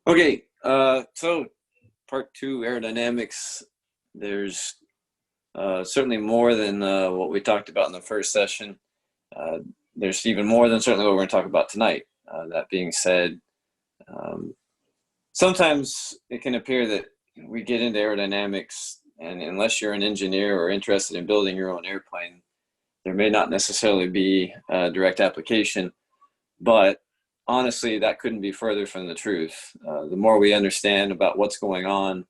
Okay, so part two, aerodynamics. There's certainly more than what we talked about in the first session. Uh, there's even more than certainly what we're going to talk about tonight. That being said, um, sometimes it can appear that we get into aerodynamics, and unless you're an engineer or interested in building your own airplane, there may not necessarily be a direct application. But honestly, that couldn't be further from the truth. The more we understand about what's going on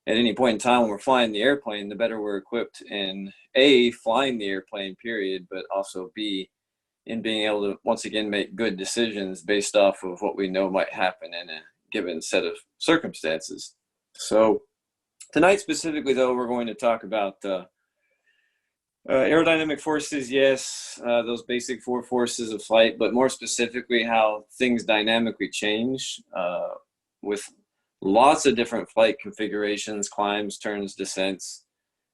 at any point in time when we're flying the airplane, the better we're equipped in A, flying the airplane, period, but also B, in being able to, once again, make good decisions based off of what we know might happen in a given set of circumstances. So tonight specifically, though, we're going to talk about aerodynamic forces, yes, those basic four forces of flight, but more specifically how things dynamically change with lots of different flight configurations, climbs, turns, descents,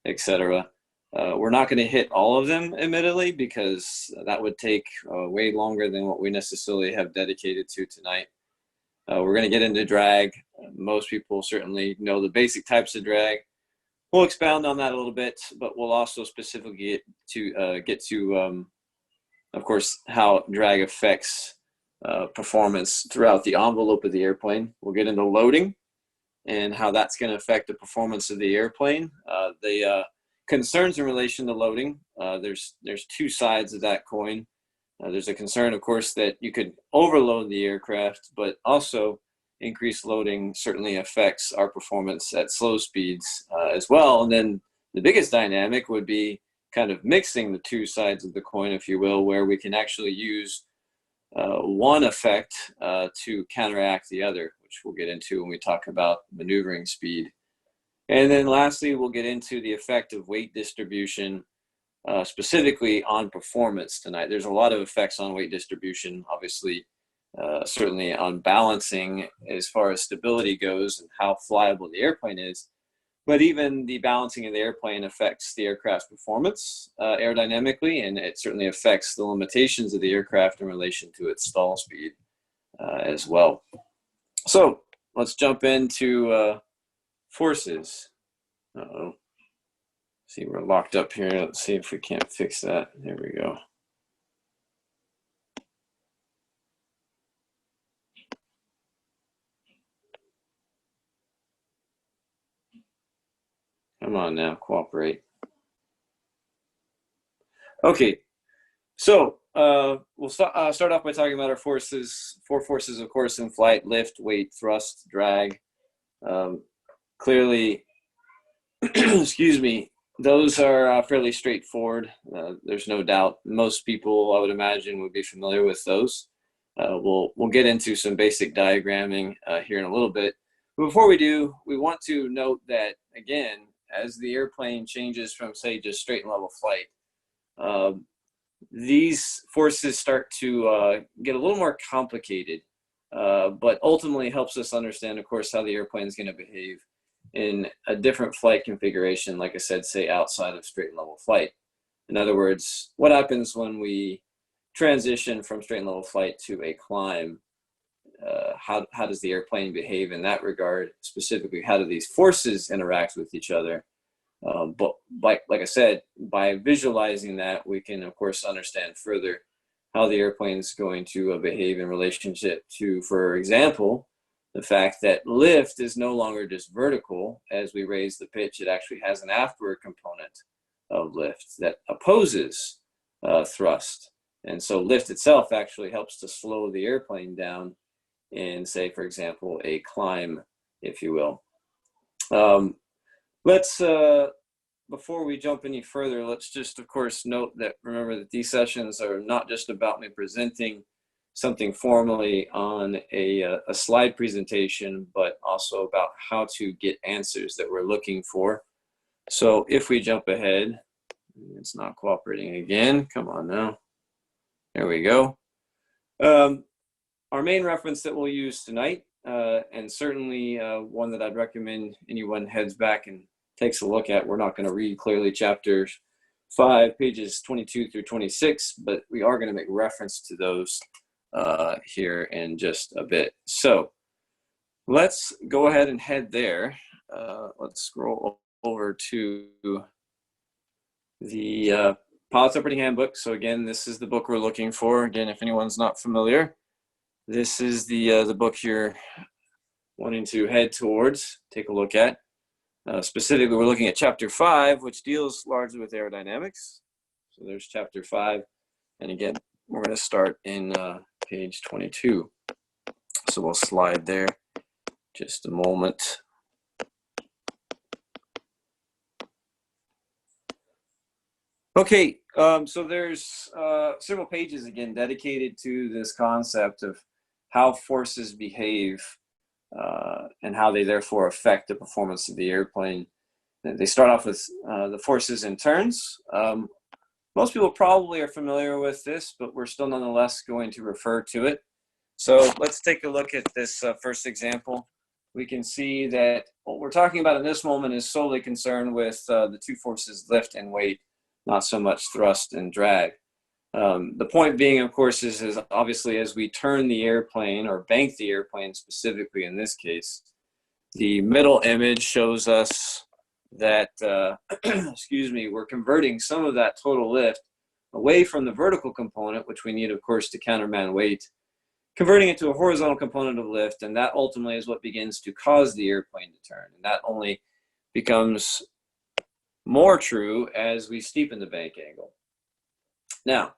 etc. We're not going to hit all of them, admittedly, because that would take way longer than what we necessarily have dedicated to tonight. We're going to get into drag. Most people certainly know the basic types of drag. We'll expound on that a little bit, but we'll also specifically get to of course, how drag affects performance throughout the envelope of the airplane. We'll get into loading and how that's going to affect the performance of the airplane. The concerns in relation to loading, there's two sides of that coin. There's a concern, of course, that you could overload the aircraft, but also increased loading certainly affects our performance at slow speeds as well. And then the biggest dynamic would be kind of mixing the two sides of the coin, if you will, where we can actually use one effect to counteract the other, which we'll get into when we talk about maneuvering speed. And then lastly, we'll get into the effect of weight distribution, specifically on performance tonight. There's a lot of effects on weight distribution, obviously, certainly on balancing as far as stability goes and how flyable the airplane is. But even the balancing of the airplane affects the aircraft's performance aerodynamically, and it certainly affects the limitations of the aircraft in relation to its stall speed as well. So let's jump into forces. Uh-oh. See, we're locked up here. Let's see if we can't fix that. There we go. Come on now, cooperate. Okay, so we'll start off by talking about our forces. Four forces, of course, in flight: lift, weight, thrust, drag. Clearly, excuse me, those are fairly straightforward. There's no doubt. Most people, I would imagine, would be familiar with those. We'll get into some basic diagramming here in a little bit. But before we do, we want to note that, again, as the airplane changes from, say, just straight and level flight, these forces start to get a little more complicated, but ultimately helps us understand, of course, how the airplane is going to behave in a different flight configuration, like I said, say outside of straight and level flight. In other words, what happens when we transition from straight and level flight to a climb? How does the airplane behave in that regard? Specifically, how do these forces interact with each other? But like I said, by visualizing that, we can, of course, understand further how the airplane is going to behave in relationship to, for example, the fact that lift is no longer just vertical. As we raise the pitch, it actually has an aftward component of lift that opposes thrust. And so lift itself actually helps to slow the airplane down in, say, for example, a climb, if you will. Before we jump any further, let's just, of course, note that, remember that these sessions are not just about me presenting something formally on a slide presentation, but also about how to get answers that we're looking for. So if we jump ahead, it's not cooperating again. Come on now. There we go. Our main reference that we'll use tonight, and certainly one that I'd recommend anyone heads back and takes a look at. We're not going to read clearly chapter 5, pages 22 through 26, but we are going to make reference to those here in just a bit. So let's go ahead and head there. Let's scroll over to the Pilot's Operating Handbook. So again, this is the book we're looking for. Again, if anyone's not familiar, this is the book you're wanting to head towards, take a look at. Specifically, we're looking at Chapter 5, which deals largely with aerodynamics. So there's Chapter 5. And again, we're going to start in page 22. So we'll slide there just a moment. Okay, so there's several pages again dedicated to this concept of how forces behave and how they therefore affect the performance of the airplane. They start off with the forces in turns. Most people probably are familiar with this, but we're still nonetheless going to refer to it. So let's take a look at this first example. We can see that what we're talking about in this moment is solely concerned with the two forces, lift and weight, not so much thrust and drag. The point being, of course, is obviously as we turn the airplane or bank the airplane specifically in this case, the middle image shows us that, excuse me, we're converting some of that total lift away from the vertical component, which we need, of course, to countermand weight, converting it to a horizontal component of lift, and that ultimately is what begins to cause the airplane to turn. And that only becomes more true as we steepen the bank angle. Now,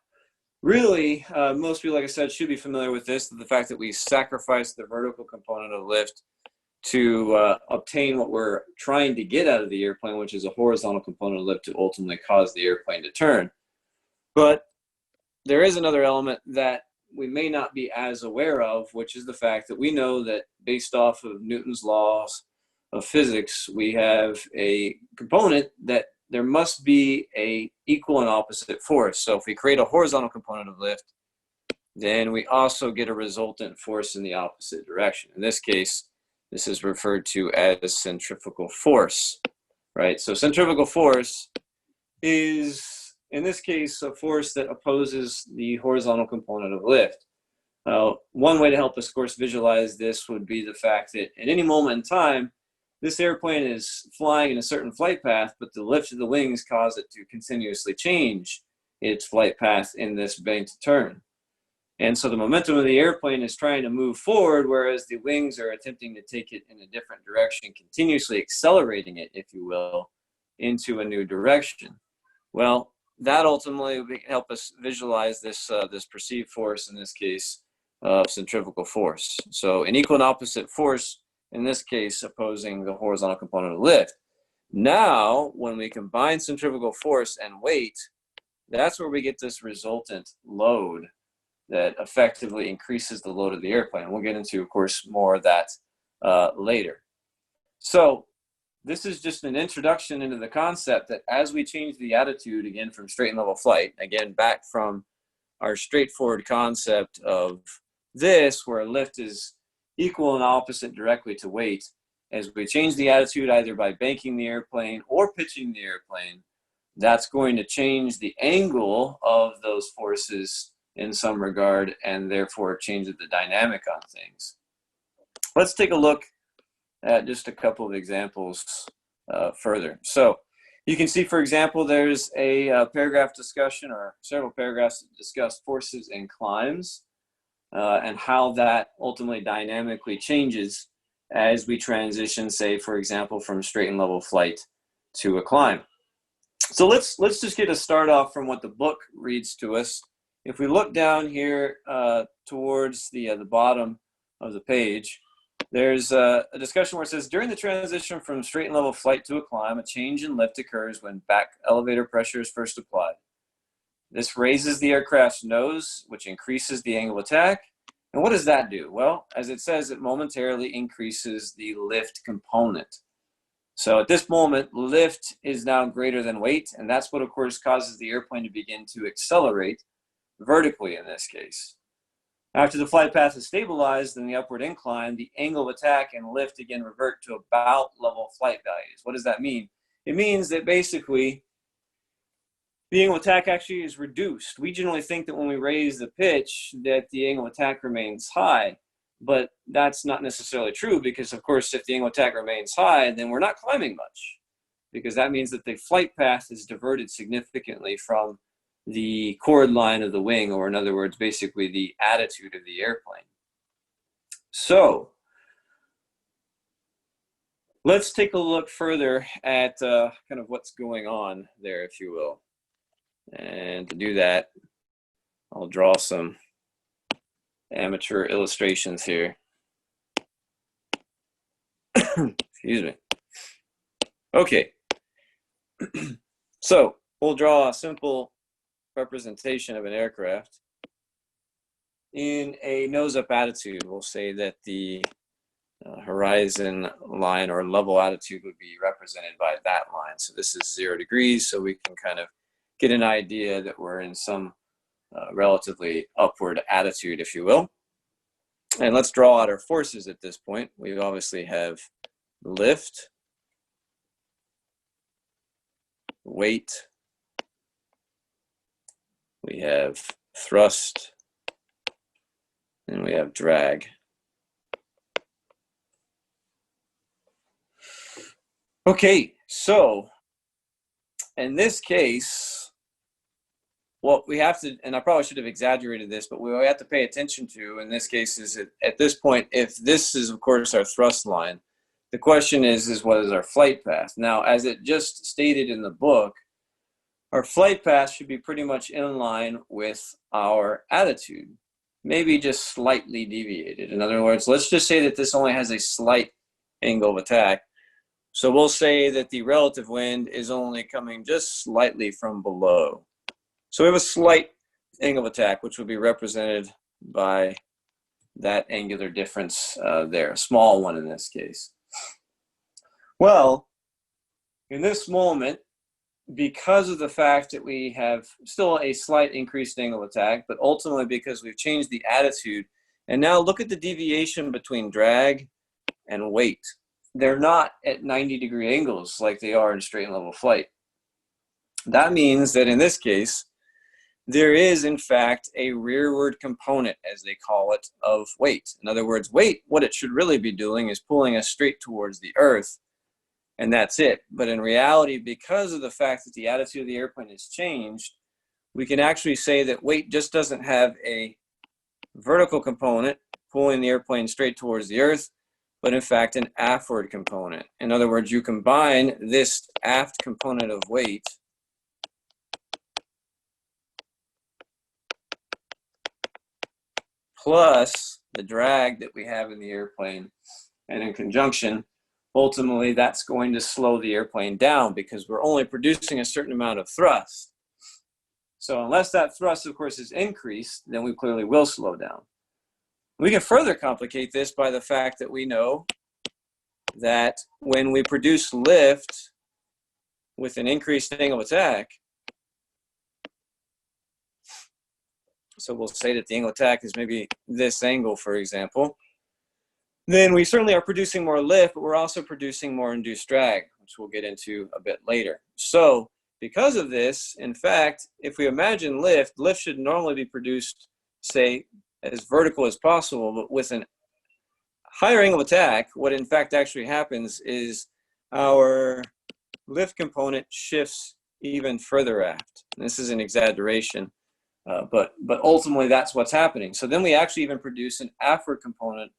really, most people, like I said, should be familiar with this, the fact that we sacrifice the vertical component of lift to obtain what we're trying to get out of the airplane, which is a horizontal component of lift to ultimately cause the airplane to turn. But there is another element that we may not be as aware of, which is the fact that we know that based off of Newton's laws of physics, we have a component that there must be a equal and opposite force. So if we create a horizontal component of lift, then we also get a resultant force in the opposite direction. In this case, this is referred to as centrifugal force, right? So centrifugal force is, in this case, a force that opposes the horizontal component of lift. One way to help us, of course, visualize this would be the fact that at any moment in time, this airplane is flying in a certain flight path, but the lift of the wings cause it to continuously change its flight path in this banked turn. And so the momentum of the airplane is trying to move forward, whereas the wings are attempting to take it in a different direction, continuously accelerating it, if you will, into a new direction. Well, that ultimately will help us visualize this, this perceived force, in this case, of centrifugal force. So an equal and opposite force, in this case, opposing the horizontal component of lift. Now, when we combine centrifugal force and weight, that's where we get this resultant load that effectively increases the load of the airplane. We'll get into, of course, more of that later. So this is just an introduction into the concept that as we change the attitude, again, from straight and level flight, again, back from our straightforward concept of this, where lift is equal and opposite directly to weight, as we change the attitude either by banking the airplane or pitching the airplane, that's going to change the angle of those forces in some regard, and therefore changes the dynamic on things. Let's take a look at just a couple of examples further. So you can see, for example, there's a paragraph discussion or several paragraphs that discuss forces and climbs and how that ultimately dynamically changes as we transition, say, for example, from straight and level flight to a climb. So let's just get a start off from what the book reads to us. If we look down here towards the bottom of the page, there's a discussion where it says, during the transition from straight and level flight to a climb, a change in lift occurs when back elevator pressure is first applied. This raises the aircraft's nose, which increases the angle of attack. And what does that do? Well, as it says, it momentarily increases the lift component. So at this moment, lift is now greater than weight, and that's what, of course, causes the airplane to begin to accelerate vertically in this case. After the flight path is stabilized in the upward incline, the angle of attack and lift again revert to about level flight values. What does that mean? It means that basically the angle of attack actually is reduced. We generally think that when we raise the pitch that the angle of attack remains high. But that's not necessarily true because, of course, if the angle of attack remains high, then we're not climbing much because that means that the flight path is diverted significantly from the chord line of the wing, or in other words, basically the attitude of the airplane. So let's take a look further at kind of what's going on there, if you will. And to do that, I'll draw some amateur illustrations here. Excuse me. Okay. So we'll draw a simple representation of an aircraft. In a nose-up attitude, we'll say that the horizon line or level attitude would be represented by that line. So this is 0 degrees, so we can kind of get an idea that we're in some relatively upward attitude, if you will. And let's draw out our forces at this point. We obviously have lift, weight, we have thrust, and we have drag. Okay, so in this case, what we have to, and I probably should have exaggerated this, but what we have to pay attention to in this case is that at this point, if this is, of course, our thrust line, the question is what is our flight path? Now, as it just stated in the book, our flight path should be pretty much in line with our attitude, maybe just slightly deviated. In other words, let's just say that this only has a slight angle of attack. So we'll say that the relative wind is only coming just slightly from below. So we have a slight angle of attack, which would be represented by that angular difference there, a small one in this case. Well, in this moment, because of the fact that we have still a slight increased angle of attack, but ultimately because we've changed the attitude, and now look at the deviation between drag and weight. They're not at 90-degree angles like they are in straight and level flight. That means that in this case, there is, in fact, a rearward component, as they call it, of weight. In other words, weight, what it should really be doing is pulling us straight towards the earth, and that's it. But in reality, because of the fact that the attitude of the airplane has changed, we can actually say that weight just doesn't have a vertical component pulling the airplane straight towards the earth, but in fact an aftward component. In other words, you combine this aft component of weight plus the drag that we have in the airplane, and in conjunction, ultimately that's going to slow the airplane down because we're only producing a certain amount of thrust. So unless that thrust, of course, is increased, then we clearly will slow down. We can further complicate this by the fact that we know that when we produce lift with an increased angle of attack, so we'll say that the angle of attack is maybe this angle, for example, then we certainly are producing more lift, but we're also producing more induced drag, which we'll get into a bit later. So because of this, in fact, if we imagine lift should normally be produced, say, as vertical as possible, but with a higher angle of attack, what in fact actually happens is our lift component shifts even further aft. And this is an exaggeration, but ultimately that's what's happening. So then we actually even produce an aftward component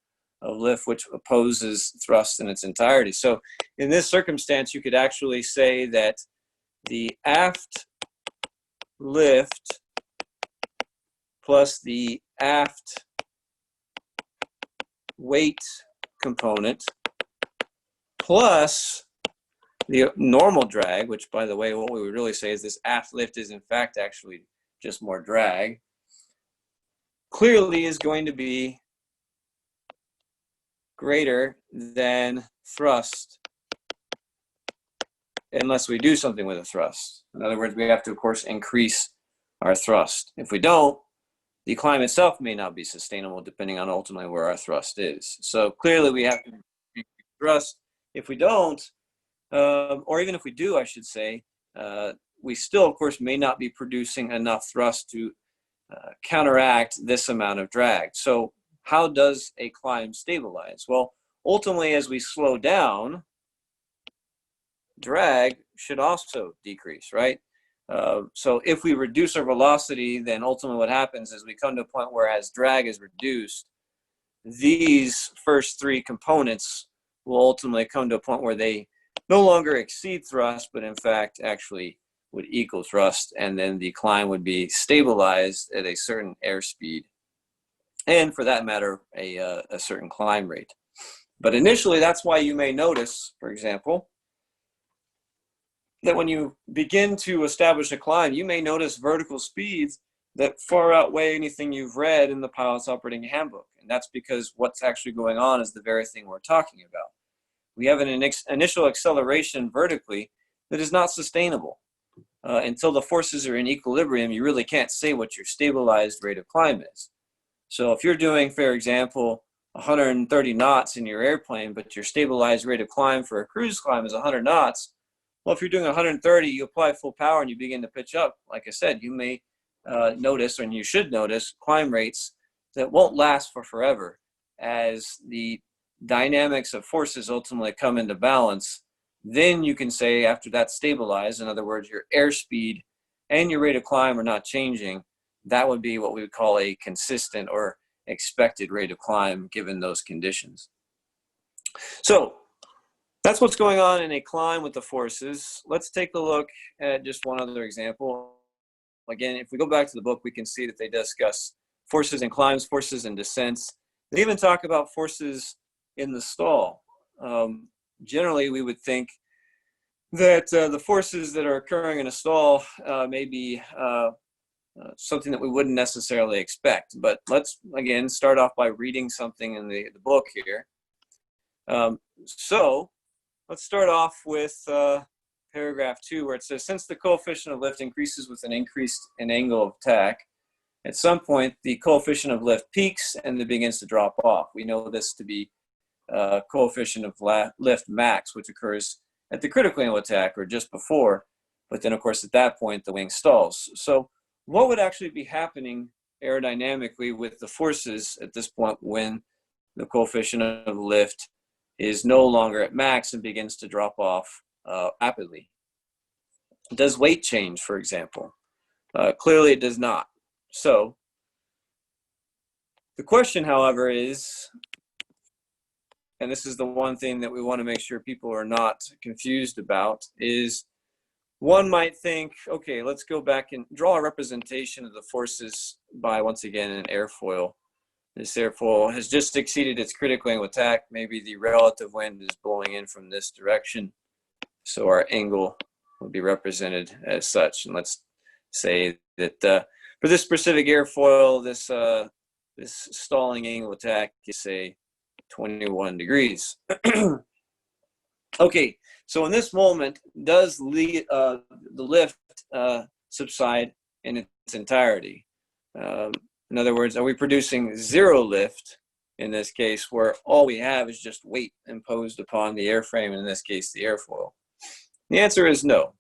of lift, which opposes thrust in its entirety. So in this circumstance, you could actually say that the aft lift plus the aft weight component plus the normal drag, which, by the way, what we would really say is this aft lift is in fact actually just more drag, clearly is going to be greater than thrust unless we do something with a thrust. In other words, we have to, of course, increase our thrust. If we don't, the climb itself may not be sustainable depending on ultimately where our thrust is. So clearly we have to increase thrust. If we don't, or even if we do, I should say, we still, of course, may not be producing enough thrust to counteract this amount of drag. So how does a climb stabilize? Well, ultimately, as we slow down, drag should also decrease, right? So if we reduce our velocity, then ultimately what happens is we come to a point where as drag is reduced, these first three components will ultimately come to a point where they no longer exceed thrust, but in fact actually would equal thrust, and then the climb would be stabilized at a certain airspeed, and for that matter, a certain climb rate. But initially, that's why you may notice, for example, that when you begin to establish a climb, you may notice vertical speeds that far outweigh anything you've read in the pilot's operating handbook. And that's because what's actually going on is the very thing we're talking about. We have an initial acceleration vertically that is not sustainable. Until the forces are in equilibrium, you really can't say what your stabilized rate of climb is. So if you're doing, for example, 130 knots in your airplane, but your stabilized rate of climb for a cruise climb is 100 knots, well, if you're doing 130, you apply full power and you begin to pitch up. Like I said, you may notice, and you should notice, climb rates that won't last for forever as the dynamics of forces ultimately come into balance. Then you can say after that's stabilized, in other words, your airspeed and your rate of climb are not changing, that would be what we would call a consistent or expected rate of climb given those conditions. So that's what's going on in a climb with the forces. Let's take a look at just one other example. Again, if we go back to the book, we can see that they discuss forces in climbs, forces in descents. They even talk about forces in the stall. Generally, we would think that the forces that are occurring in a stall may be something that we wouldn't necessarily expect. But let's, again, start off by reading something in the book here. So let's start off with paragraph 2, where it says, since the coefficient of lift increases with an increase in angle of attack, at some point the coefficient of lift peaks and then begins to drop off. We know this to be coefficient of lift max, which occurs at the critical angle of attack or just before, but then of course at that point the wing stalls. So what would actually be happening aerodynamically with the forces at this point when the coefficient of lift is no longer at max and begins to drop off rapidly? Does weight change, for example? Clearly it does not. So the question, however, is, and this is the one thing that we want to make sure people are not confused about, is one might think, okay, let's go back and draw a representation of the forces by, once again, an airfoil. This airfoil has just exceeded its critical angle of attack. Maybe the relative wind is blowing in from this direction, so our angle will be represented as such. And let's say that for this specific airfoil, this stalling angle of attack is, say, 21 degrees. Okay, so in this moment, does the lift subside in its entirety? In other words, are we producing zero lift in this case, where all we have is just weight imposed upon the airframe, and in this case, the airfoil? The answer is no.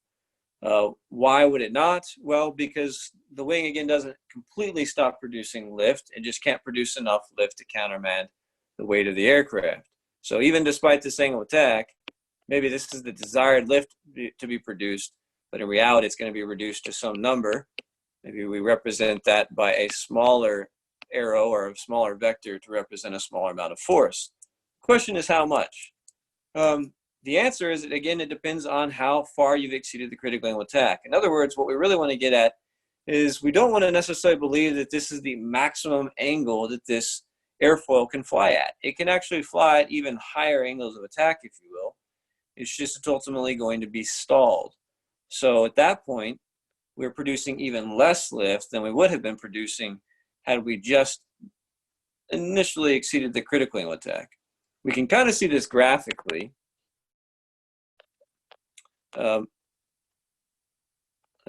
Why would it not? Well, because the wing, again, doesn't completely stop producing lift. It just can't produce enough lift to countermand the weight of the aircraft. So even despite this angle of attack, maybe this is the desired lift to be produced, but in reality, it's going to be reduced to some number. Maybe we represent that by a smaller arrow or a smaller vector to represent a smaller amount of force. The question is how much? The answer is that, again, it depends on how far you've exceeded the critical angle of attack. In other words, what we really want to get at is we don't want to necessarily believe that this is the maximum angle that this airfoil can fly at. It can actually fly at even higher angles of attack, if you will. It's just ultimately going to be stalled. So at that point, we're producing even less lift than we would have been producing had we just initially exceeded the critical angle of attack. We can kind of see this graphically. Let's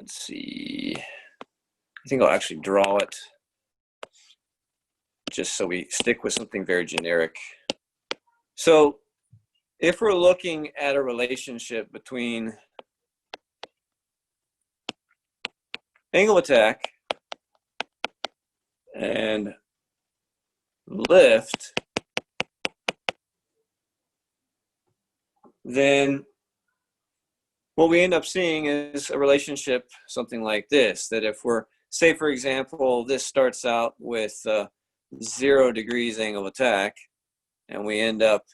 see. I think I'll actually draw it just so we stick with something very generic. So if we're looking at a relationship between angle of attack and lift, then what we end up seeing is a relationship something like this, that if we're, say for example, this starts out with 0 degrees angle of attack, and we end up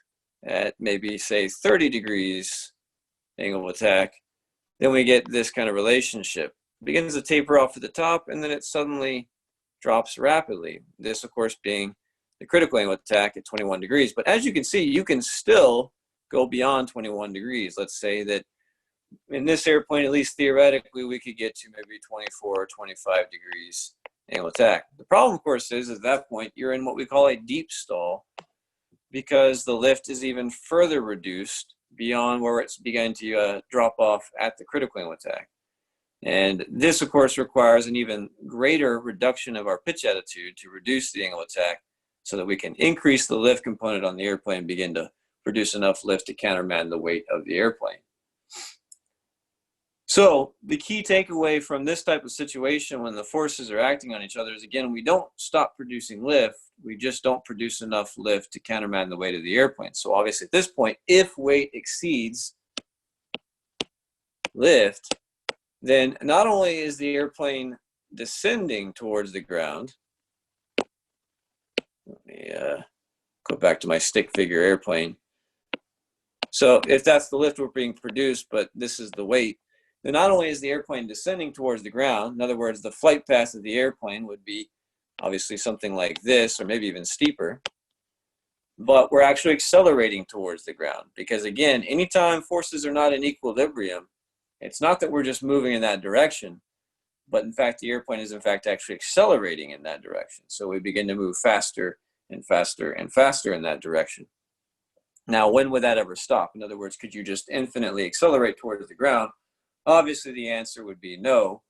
at maybe say 30 degrees angle of attack, then we get this kind of relationship. It begins to taper off at the top, and then it suddenly drops rapidly. This, of course, being the critical angle of attack at 21 degrees. But as you can see, you can still go beyond 21 degrees. Let's say that in this airplane, at least theoretically, we could get to maybe 24 or 25 degrees angle of attack. The problem, of course, is at that point, you're in what we call a deep stall, because the lift is even further reduced beyond where it's begun to drop off at the critical angle attack. And this, of course, requires an even greater reduction of our pitch attitude to reduce the angle of attack so that we can increase the lift component on the airplane and begin to produce enough lift to countermand the weight of the airplane. So the key takeaway from this type of situation when the forces are acting on each other is, again, we don't stop producing lift, we just don't produce enough lift to countermand the weight of the airplane. So obviously at this point, if weight exceeds lift, then not only is the airplane descending towards the ground, let me go back to my stick figure airplane. So if that's the lift we're being produced, but this is the weight, then not only is the airplane descending towards the ground, in other words, the flight path of the airplane would be obviously something like this, or maybe even steeper, but we're actually accelerating towards the ground. Because again, anytime forces are not in equilibrium, it's not that we're just moving in that direction, but in fact, the airplane is in fact actually accelerating in that direction. So we begin to move faster and faster and faster in that direction. Now, when would that ever stop? In other words, could you just infinitely accelerate towards the ground? Obviously, the answer would be no.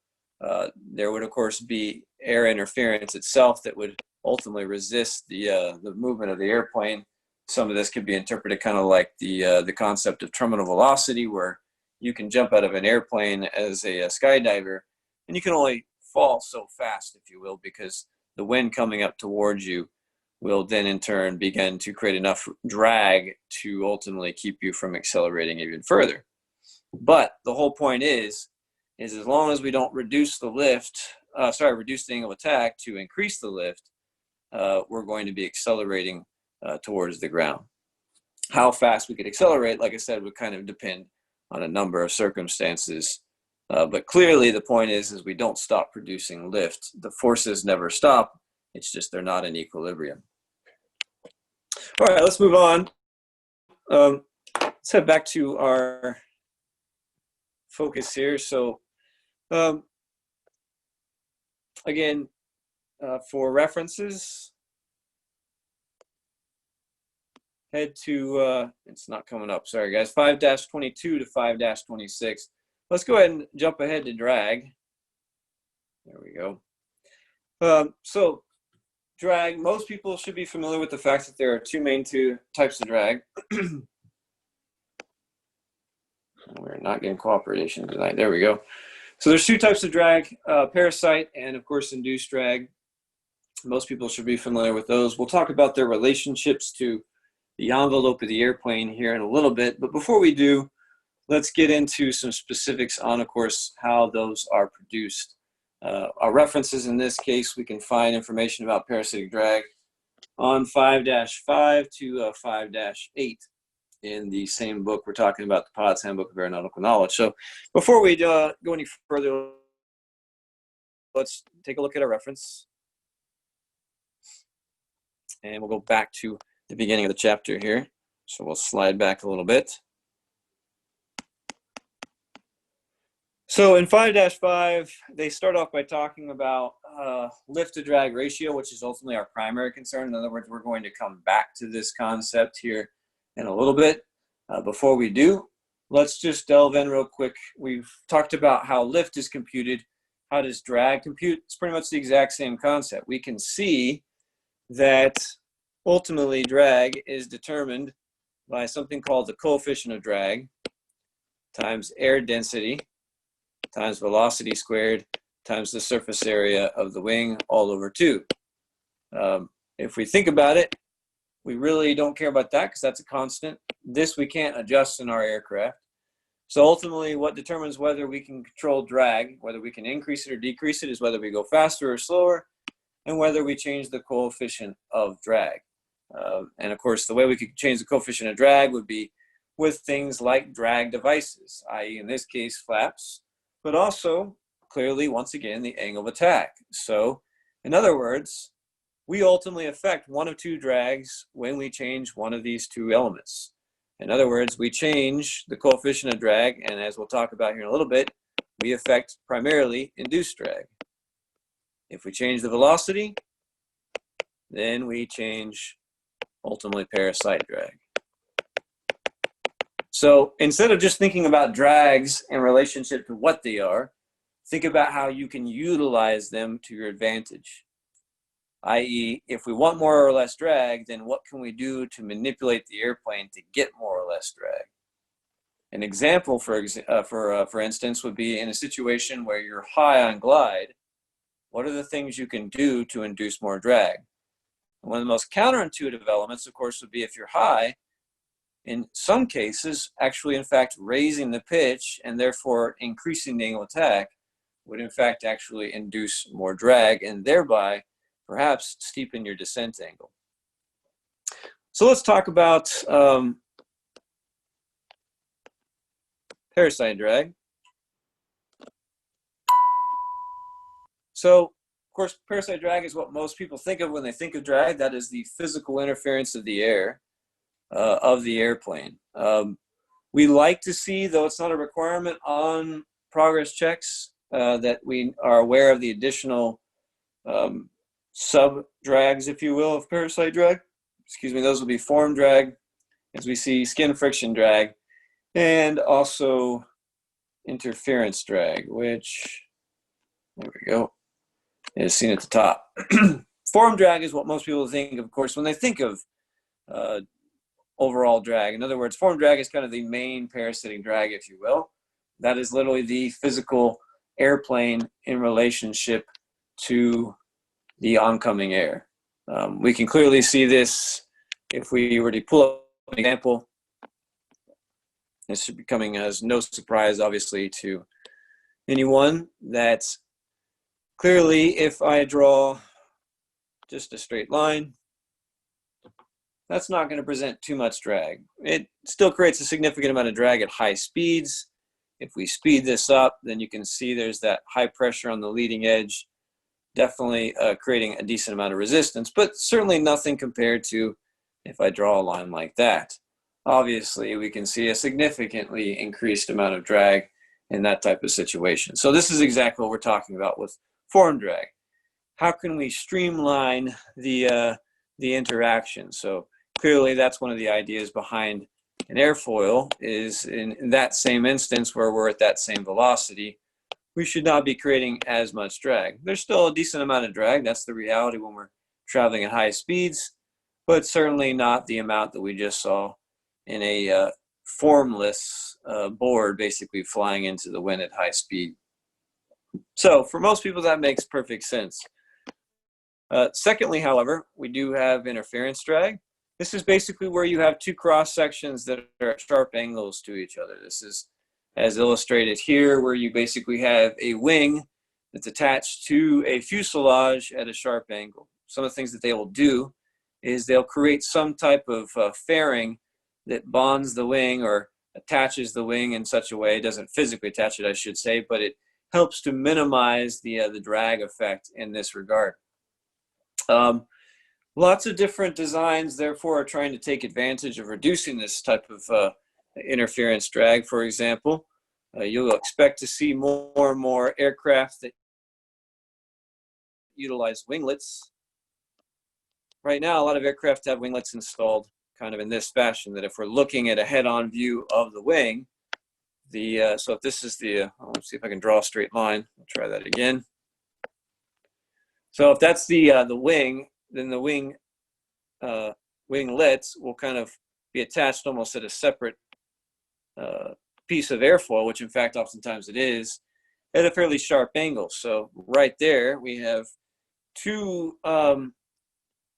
There would, of course, be air interference itself that would ultimately resist the movement of the airplane. Some of this could be interpreted kind of like the concept of terminal velocity, where you can jump out of an airplane as a skydiver, and you can only fall so fast, if you will, because the wind coming up towards you will then in turn begin to create enough drag to ultimately keep you from accelerating even further. But the whole point is as long as we don't reduce the lift, reduce the angle of attack to increase the lift, we're going to be accelerating towards the ground. How fast we could accelerate, like I said, would kind of depend on a number of circumstances. But clearly the point is we don't stop producing lift. The forces never stop. It's just they're not in equilibrium. All right, let's move on. Let's head back to our focus here. So again, for references, head to, it's not coming up, sorry guys, 5-22 to 5-26. Let's go ahead and jump ahead to drag. There we go. So drag, most people should be familiar with the fact that there are two main types of drag. We're not getting cooperation tonight. There we go. So there's two types of drag, parasite and of course induced drag. Most people should be familiar with those. We'll talk about their relationships to the envelope of the airplane here in a little bit. But before we do, let's get into some specifics on, of course, how those are produced. Our references in this case, we can find information about parasitic drag on 5-5 to 5-8 in the same book. We're talking about the PODS Handbook of Aeronautical Knowledge. So before we go any further, let's take a look at our reference. And we'll go back to the beginning of the chapter here. So we'll slide back a little bit. So in 5-5, they start off by talking about lift to drag ratio, which is ultimately our primary concern. In other words, we're going to come back to this concept here in a little bit. Before we do, let's just delve in real quick. We've talked about how lift is computed. How does drag compute? It's pretty much the exact same concept. We can see that ultimately drag is determined by something called the coefficient of drag times air density times velocity squared times the surface area of the wing all over 2. If we think about it, we really don't care about that because that's a constant. This we can't adjust in our aircraft. So ultimately, what determines whether we can control drag, whether we can increase it or decrease it, is whether we go faster or slower, and whether we change the coefficient of drag. And of course, the way we could change the coefficient of drag would be with things like drag devices, i.e. in this case, flaps, but also clearly, once again, the angle of attack. So in other words, we ultimately affect one of two drags when we change one of these two elements. In other words, we change the coefficient of drag, and as we'll talk about here in a little bit, we affect primarily induced drag. If we change the velocity, then we change ultimately parasite drag. So instead of just thinking about drags in relationship to what they are, think about how you can utilize them to your advantage. I.e., if we want more or less drag, then what can we do to manipulate the airplane to get more or less drag? An example, for instance, would be in a situation where you're high on glide, what are the things you can do to induce more drag? One of the most counterintuitive elements, of course, would be if you're high, in some cases, actually, in fact, raising the pitch and therefore increasing the angle of attack would, in fact, actually induce more drag and thereby perhaps steepen your descent angle. So let's talk about parasite drag. So, of course, parasite drag is what most people think of when they think of drag. That is the physical interference of the air, of the airplane. We like to see, though it's not a requirement on progress checks, that we are aware of the additional sub-drags, if you will, of parasite drag. Excuse me, those will be form drag, as we see skin friction drag, and also interference drag, which, there we go, is seen at the top. Form drag is what most people think of course, when they think of overall drag. In other words, form drag is kind of the main parasitic drag, if you will. That is literally the physical airplane in relationship to the oncoming air. We can clearly see this if we were to pull up an example. This should be coming as no surprise, obviously, to anyone that clearly if I draw just a straight line, that's not going to present too much drag. It still creates a significant amount of drag at high speeds. If we speed this up, then you can see there's that high pressure on the leading edge, definitely creating a decent amount of resistance, but certainly nothing compared to if I draw a line like that. Obviously, we can see a significantly increased amount of drag in that type of situation. So this is exactly what we're talking about with form drag. How can we streamline the interaction? So clearly that's one of the ideas behind an airfoil is in that same instance where we're at that same velocity, we should not be creating as much drag. There's still a decent amount of drag. That's the reality when we're traveling at high speeds, but certainly not the amount that we just saw in a formless board basically flying into the wind at high speed. So for most people, that makes perfect sense. Secondly, however, we do have interference drag. This is basically where you have two cross sections that are at sharp angles to each other. This is as illustrated here, where you basically have a wing that's attached to a fuselage at a sharp angle. Some of the things that they will do is they'll create some type of fairing that bonds the wing or attaches the wing in such a way, it doesn't physically attach it, I should say, but it helps to minimize the drag effect in this regard. Lots of different designs, therefore, are trying to take advantage of reducing this type of interference drag. For example, you'll expect to see more and more aircraft that utilize winglets. Right now, a lot of aircraft have winglets installed kind of in this fashion, that if we're looking at a head-on view of the wing, so if this is let's see if I can draw a straight line. I'll try that again. So if that's the wing, then the winglets will kind of be attached almost at a separate piece of airfoil, which in fact oftentimes it is, at a fairly sharp angle. So right there we have two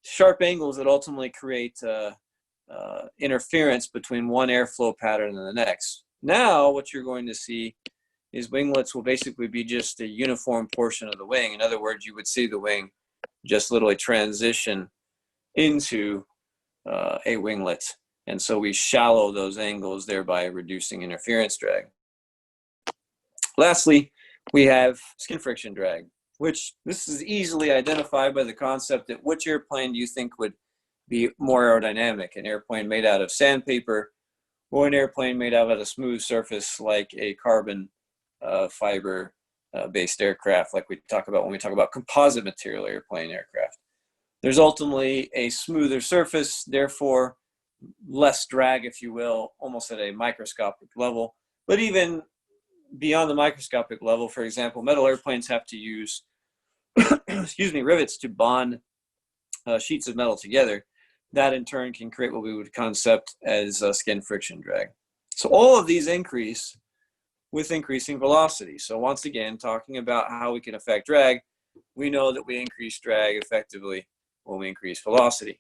sharp angles that ultimately create interference between one airflow pattern and the next. Now what you're going to see is winglets will basically be just a uniform portion of the wing. In other words, you would see the wing just literally transition into a winglet. And so we shallow those angles, thereby reducing interference drag. Lastly, we have skin friction drag, which this is easily identified by the concept that which airplane do you think would be more aerodynamic, an airplane made out of sandpaper or an airplane made out of a smooth surface like a carbon fiber based aircraft, like we talk about when we talk about composite material airplane aircraft. There's ultimately a smoother surface, therefore less drag, if you will, almost at a microscopic level. But even beyond the microscopic level, for example, metal airplanes have to use excuse me, rivets to bond sheets of metal together. That in turn can create what we would concept as skin friction drag. So all of these increase with increasing velocity. So once again, talking about how we can affect drag, we know that we increase drag effectively when we increase velocity.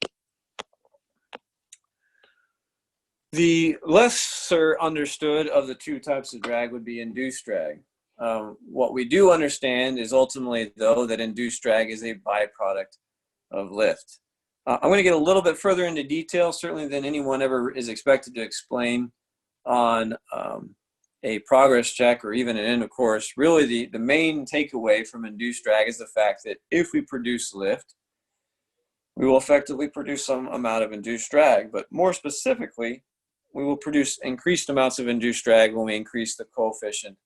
The lesser understood of the two types of drag would be induced drag. What we do understand is ultimately, though, that induced drag is a byproduct of lift. I'm going to get a little bit further into detail, certainly than anyone ever is expected to explain on a progress check or even an end of course. Really, the main takeaway from induced drag is the fact that if we produce lift, we will effectively produce some amount of induced drag, but more specifically, we will produce increased amounts of induced drag when we increase the coefficient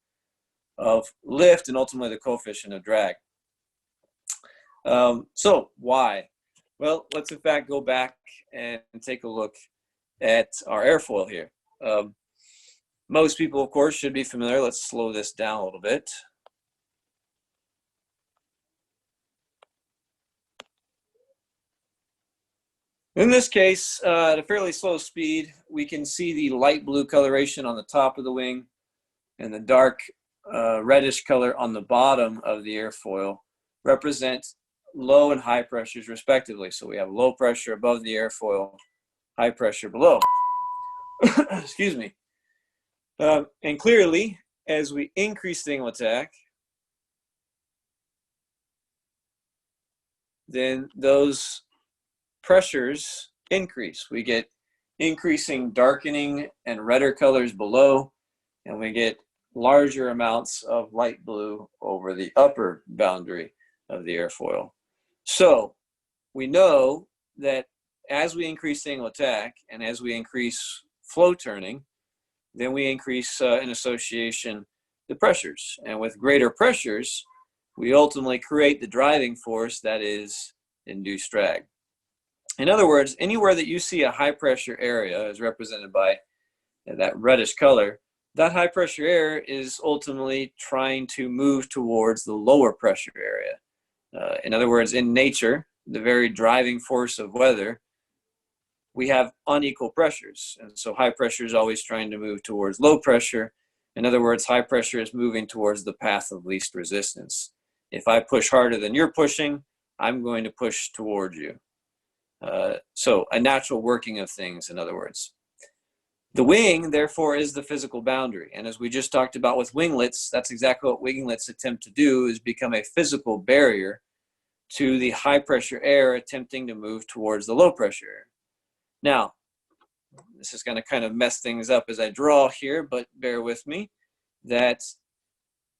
of lift and ultimately the coefficient of drag. So why? Well, let's in fact go back and take a look at our airfoil here. Most people, of course, should be familiar. Let's slow this down a little bit. In this case, at a fairly slow speed, we can see the light blue coloration on the top of the wing and the dark reddish color on the bottom of the airfoil represent low and high pressures respectively. So we have low pressure above the airfoil, high pressure below. Excuse me. And clearly, as we increase the angle of attack, then those pressures increase. We get increasing darkening and redder colors below, and we get larger amounts of light blue over the upper boundary of the airfoil. So we know that as we increase the angle of attack and as we increase flow turning, then we increase in association the pressures. And with greater pressures, we ultimately create the driving force that is induced drag. In other words, anywhere that you see a high pressure area as represented by that reddish color, that high pressure air is ultimately trying to move towards the lower pressure area. In other words, in nature, the very driving force of weather, we have unequal pressures. And so high pressure is always trying to move towards low pressure. In other words, high pressure is moving towards the path of least resistance. If I push harder than you're pushing, I'm going to push towards you. So a natural working of things, in other words. The wing, therefore, is the physical boundary. And as we just talked about with winglets, that's exactly what winglets attempt to do, is become a physical barrier to the high pressure air attempting to move towards the low pressure air. Now, this is going to kind of mess things up as I draw here, but bear with me, that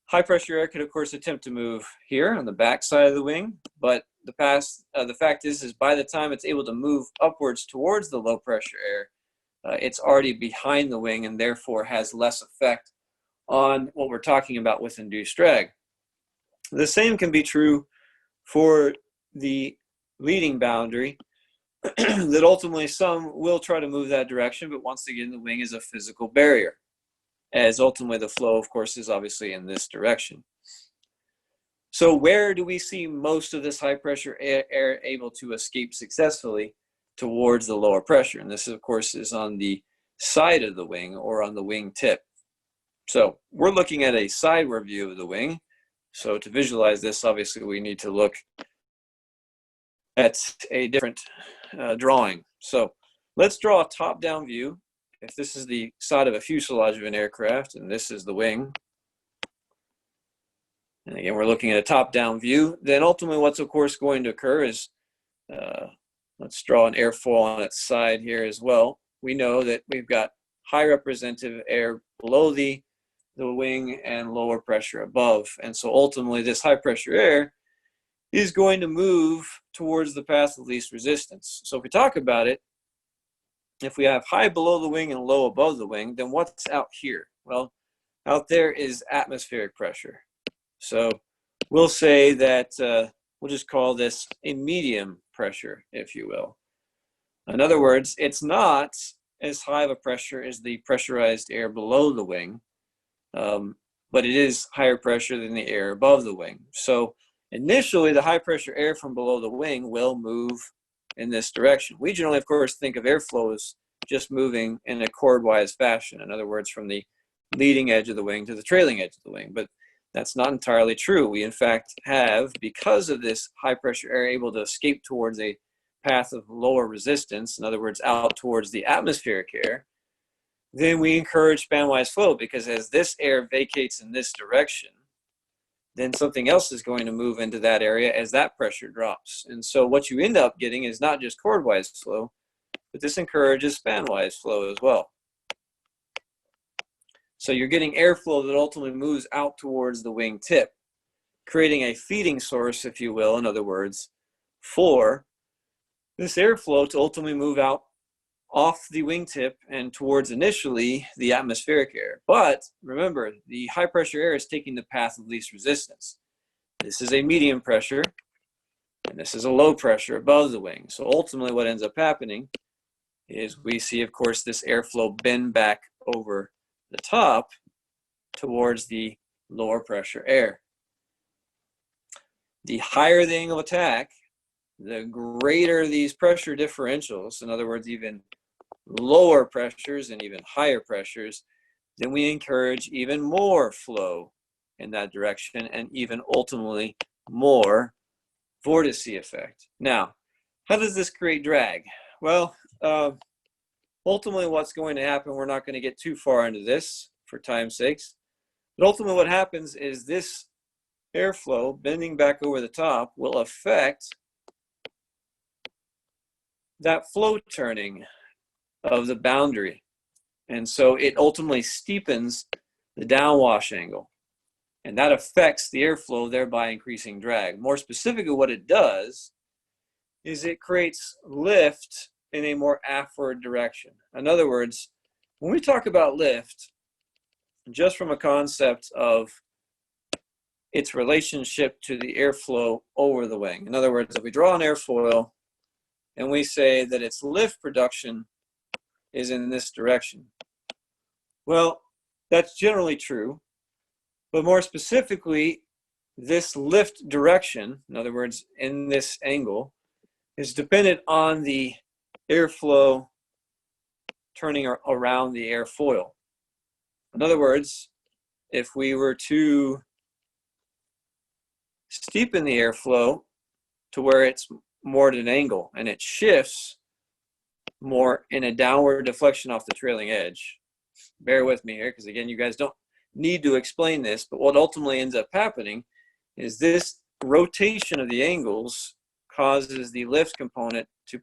high pressure air could, of course, attempt to move here on the back side of the wing, but the fact is by the time it's able to move upwards towards the low pressure air, it's already behind the wing and therefore has less effect on what we're talking about with induced drag. The same can be true for the leading boundary, that ultimately some will try to move that direction, but once again, the wing is a physical barrier, as ultimately the flow, of course, is obviously in this direction. So where do we see most of this high pressure air able to escape successfully? Towards the lower pressure. And this, of course, is on the side of the wing or on the wing tip. So we're looking at a sideward view of the wing. So to visualize this, obviously, we need to look at a different drawing. So let's draw a top-down view. If this is the side of a fuselage of an aircraft and this is the wing, and again we're looking at a top-down view, then ultimately what's of course going to occur is, let's draw an airfoil on its side here as well. We know that we've got high representative air below the wing and lower pressure above. And so ultimately this high pressure air is going to move towards the path of least resistance. So if we talk about it, if we have high below the wing and low above the wing, then what's out here? Well, out there is atmospheric pressure. So we'll say that, we'll just call this a medium pressure, if you will. In other words, it's not as high of a pressure as the pressurized air below the wing, but it is higher pressure than the air above the wing. So initially, the high pressure air from below the wing will move in this direction. We generally, of course, think of airflow as just moving in a chordwise fashion. In other words, from the leading edge of the wing to the trailing edge of the wing. But that's not entirely true. We, in fact, have, because of this high pressure air, able to escape towards a path of lower resistance, in other words, out towards the atmospheric air, then we encourage spanwise flow, because as this air vacates in this direction, then something else is going to move into that area as that pressure drops. And so what you end up getting is not just chordwise flow, but this encourages spanwise flow as well. So you're getting airflow that ultimately moves out towards the wing tip, creating a feeding source, if you will, in other words, for this airflow to ultimately move out off the wingtip and towards initially the atmospheric air. But remember, the high pressure air is taking the path of least resistance. This is a medium pressure, and this is a low pressure above the wing. So ultimately what ends up happening is we see, of course, this airflow bend back over the top towards the lower pressure air. The higher the angle of attack, the greater these pressure differentials, in other words, even lower pressures and even higher pressures, then we encourage even more flow in that direction and even ultimately more vortice effect. Now, how does this create drag? Well, ultimately what's going to happen, we're not going to get too far into this for time's sakes, but ultimately what happens is this airflow bending back over the top will affect that flow turning of the boundary. And so it ultimately steepens the downwash angle. And that affects the airflow, thereby increasing drag. More specifically, what it does is it creates lift in a more aftward direction. In other words, when we talk about lift, just from a concept of its relationship to the airflow over the wing. In other words, if we draw an airfoil and we say that its lift production is in this direction, well, that's generally true. But more specifically, this lift direction, in other words, in this angle, is dependent on the airflow turning around the airfoil. In other words, if we were to steepen the airflow to where it's more at an angle and it shifts more in a downward deflection off the trailing edge, bear with me here, because again, you guys don't need to explain this, but what ultimately ends up happening is this rotation of the angles causes the lift component to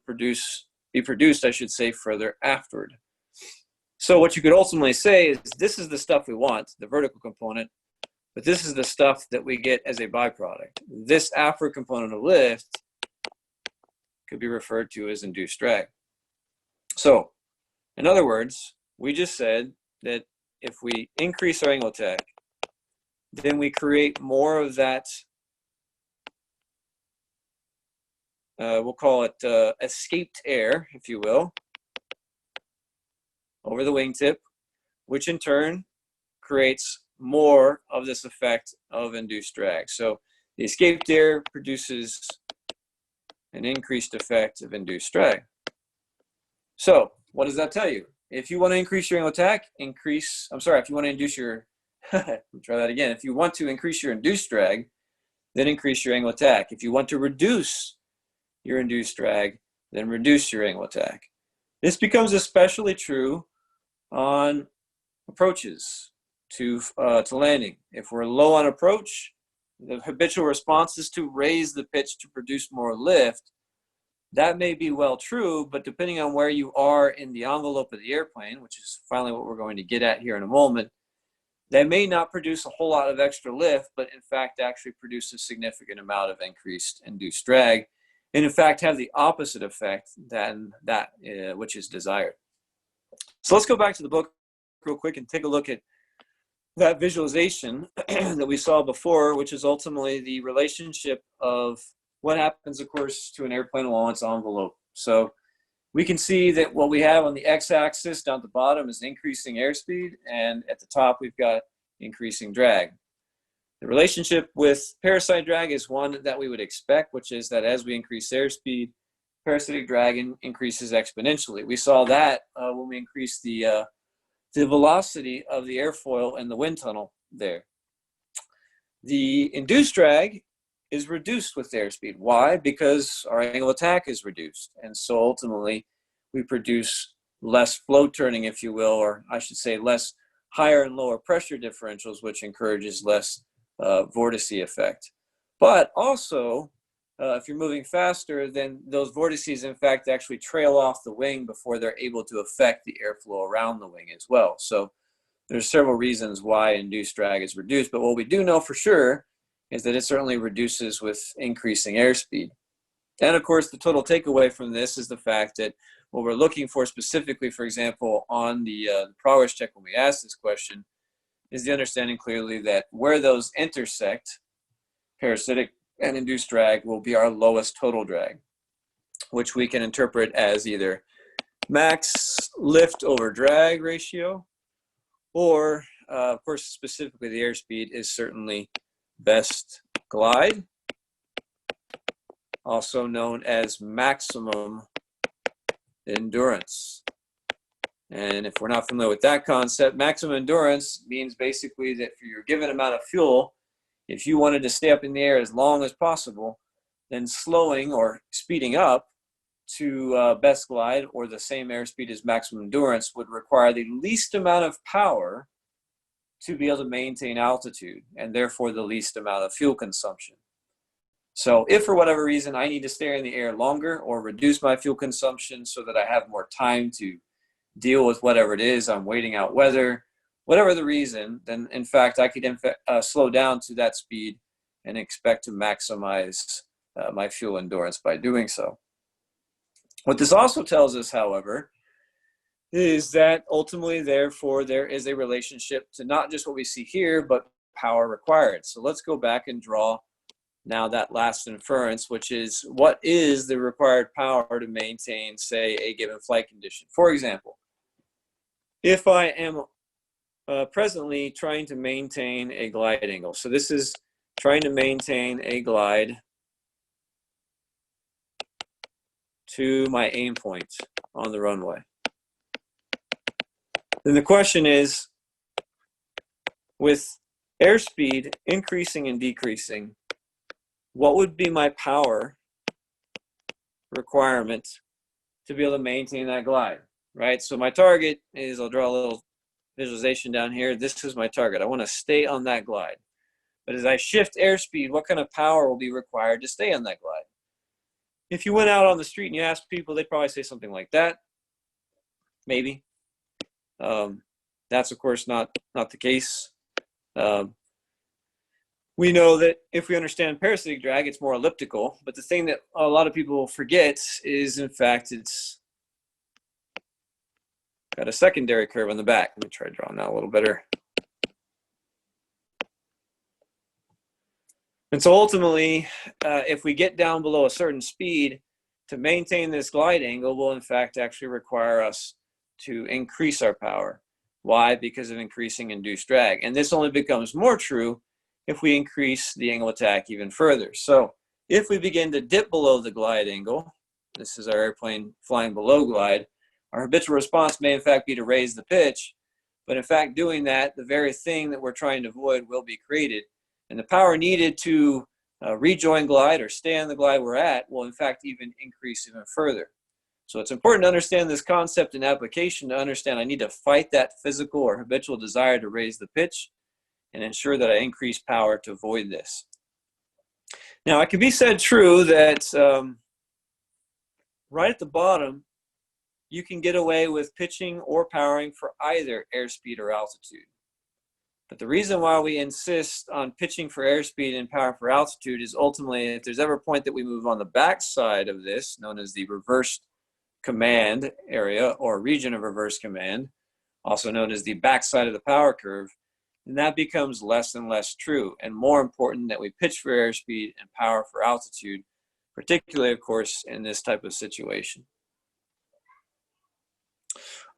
be produced, I should say, further aftward. So what you could ultimately say is this is the stuff we want, the vertical component, but this is the stuff that we get as a byproduct. This aftward component of lift could be referred to as induced drag. So, in other words, we just said that if we increase our angle of attack, then we create more of that, we'll call it escaped air, if you will, over the wingtip, which in turn creates more of this effect of induced drag. So the escaped air produces an increased effect of induced drag. So what does that tell you? If you want to increase your angle of attack, if you want to induce your, try that again. If you want to increase your induced drag, then increase your angle of attack. If you want to reduce your induced drag, then reduce your angle attack. This becomes especially true on approaches to landing. If we're low on approach, the habitual response is to raise the pitch to produce more lift. That may be well true, but depending on where you are in the envelope of the airplane, which is finally what we're going to get at here in a moment, that may not produce a whole lot of extra lift, but in fact actually produce a significant amount of increased induced drag, and in fact have the opposite effect than that which is desired. So let's go back to the book real quick and take a look at that visualization that we saw before, which is ultimately the relationship of what happens, of course, to an airplane along its envelope. So we can see that what we have on the x-axis down at the bottom is increasing airspeed, and at the top we've got increasing drag. The relationship with parasite drag is one that we would expect, which is that as we increase airspeed, parasitic drag increases exponentially. We saw that when we increased the velocity of the airfoil in the wind tunnel there. The induced drag is reduced with airspeed. Why? Because our angle of attack is reduced. And so ultimately we produce less flow turning, if you will, or I should say less higher and lower pressure differentials, which encourages less vortice effect. But also, if you're moving faster, then those vortices, in fact, actually trail off the wing before they're able to affect the airflow around the wing as well. So there's several reasons why induced drag is reduced. But what we do know for sure is that it certainly reduces with increasing airspeed. And of course, the total takeaway from this is the fact that what we're looking for specifically, for example, on the progress check when we ask this question, is the understanding clearly that where those intersect, parasitic and induced drag will be our lowest total drag, which we can interpret as either max lift over drag ratio, or of course, specifically the airspeed is certainly best glide, also known as maximum endurance. And if we're not familiar with that concept, maximum endurance means basically that for your given amount of fuel, if you wanted to stay up in the air as long as possible, then slowing or speeding up to best glide or the same airspeed as maximum endurance would require the least amount of power to be able to maintain altitude, and therefore the least amount of fuel consumption. So if for whatever reason I need to stay in the air longer or reduce my fuel consumption so that I have more time to deal with whatever it is, I'm waiting out weather, whatever the reason, then in fact I could slow down to that speed and expect to maximize my fuel endurance by doing so. What this also tells us, however, is that ultimately, therefore, there is a relationship to not just what we see here, but power required. So let's go back and draw now that last inference, which is what is the required power to maintain, say, a given flight condition. For example, if I am presently trying to maintain a glide angle. So this is trying to maintain a glide to my aim point on the runway. Then the question is, with airspeed increasing and decreasing, what would be my power requirement to be able to maintain that glide, right? So my target is, I'll draw a little visualization down here. This is my target. I want to stay on that glide. But as I shift airspeed, what kind of power will be required to stay on that glide? If you went out on the street and you asked people, they'd probably say something like that. Maybe. That's of course not the case. We know that if we understand parasitic drag, it's more elliptical. But the thing that a lot of people forget is, in fact, it's got a secondary curve on the back. Let me try drawing that a little better. And so ultimately, if we get down below a certain speed, to maintain this glide angle will in fact actually require us to increase our power. Why? Because of increasing induced drag. And this only becomes more true if we increase the angle of attack even further. So if we begin to dip below the glide angle, this is our airplane flying below glide, our habitual response may in fact be to raise the pitch, but in fact doing that, the very thing that we're trying to avoid will be created. And the power needed to rejoin glide or stay on the glide we're at will in fact even increase even further. So it's important to understand this concept in application to understand I need to fight that physical or habitual desire to raise the pitch and ensure that I increase power to avoid this. Now, it can be said true that right at the bottom, you can get away with pitching or powering for either airspeed or altitude. But the reason why we insist on pitching for airspeed and power for altitude is ultimately if there's ever a point that we move on the back side of this, known as the reversed command area or region of reverse command, also known as the backside of the power curve, then that becomes less and less true and more important that we pitch for airspeed and power for altitude, particularly, of course, in this type of situation.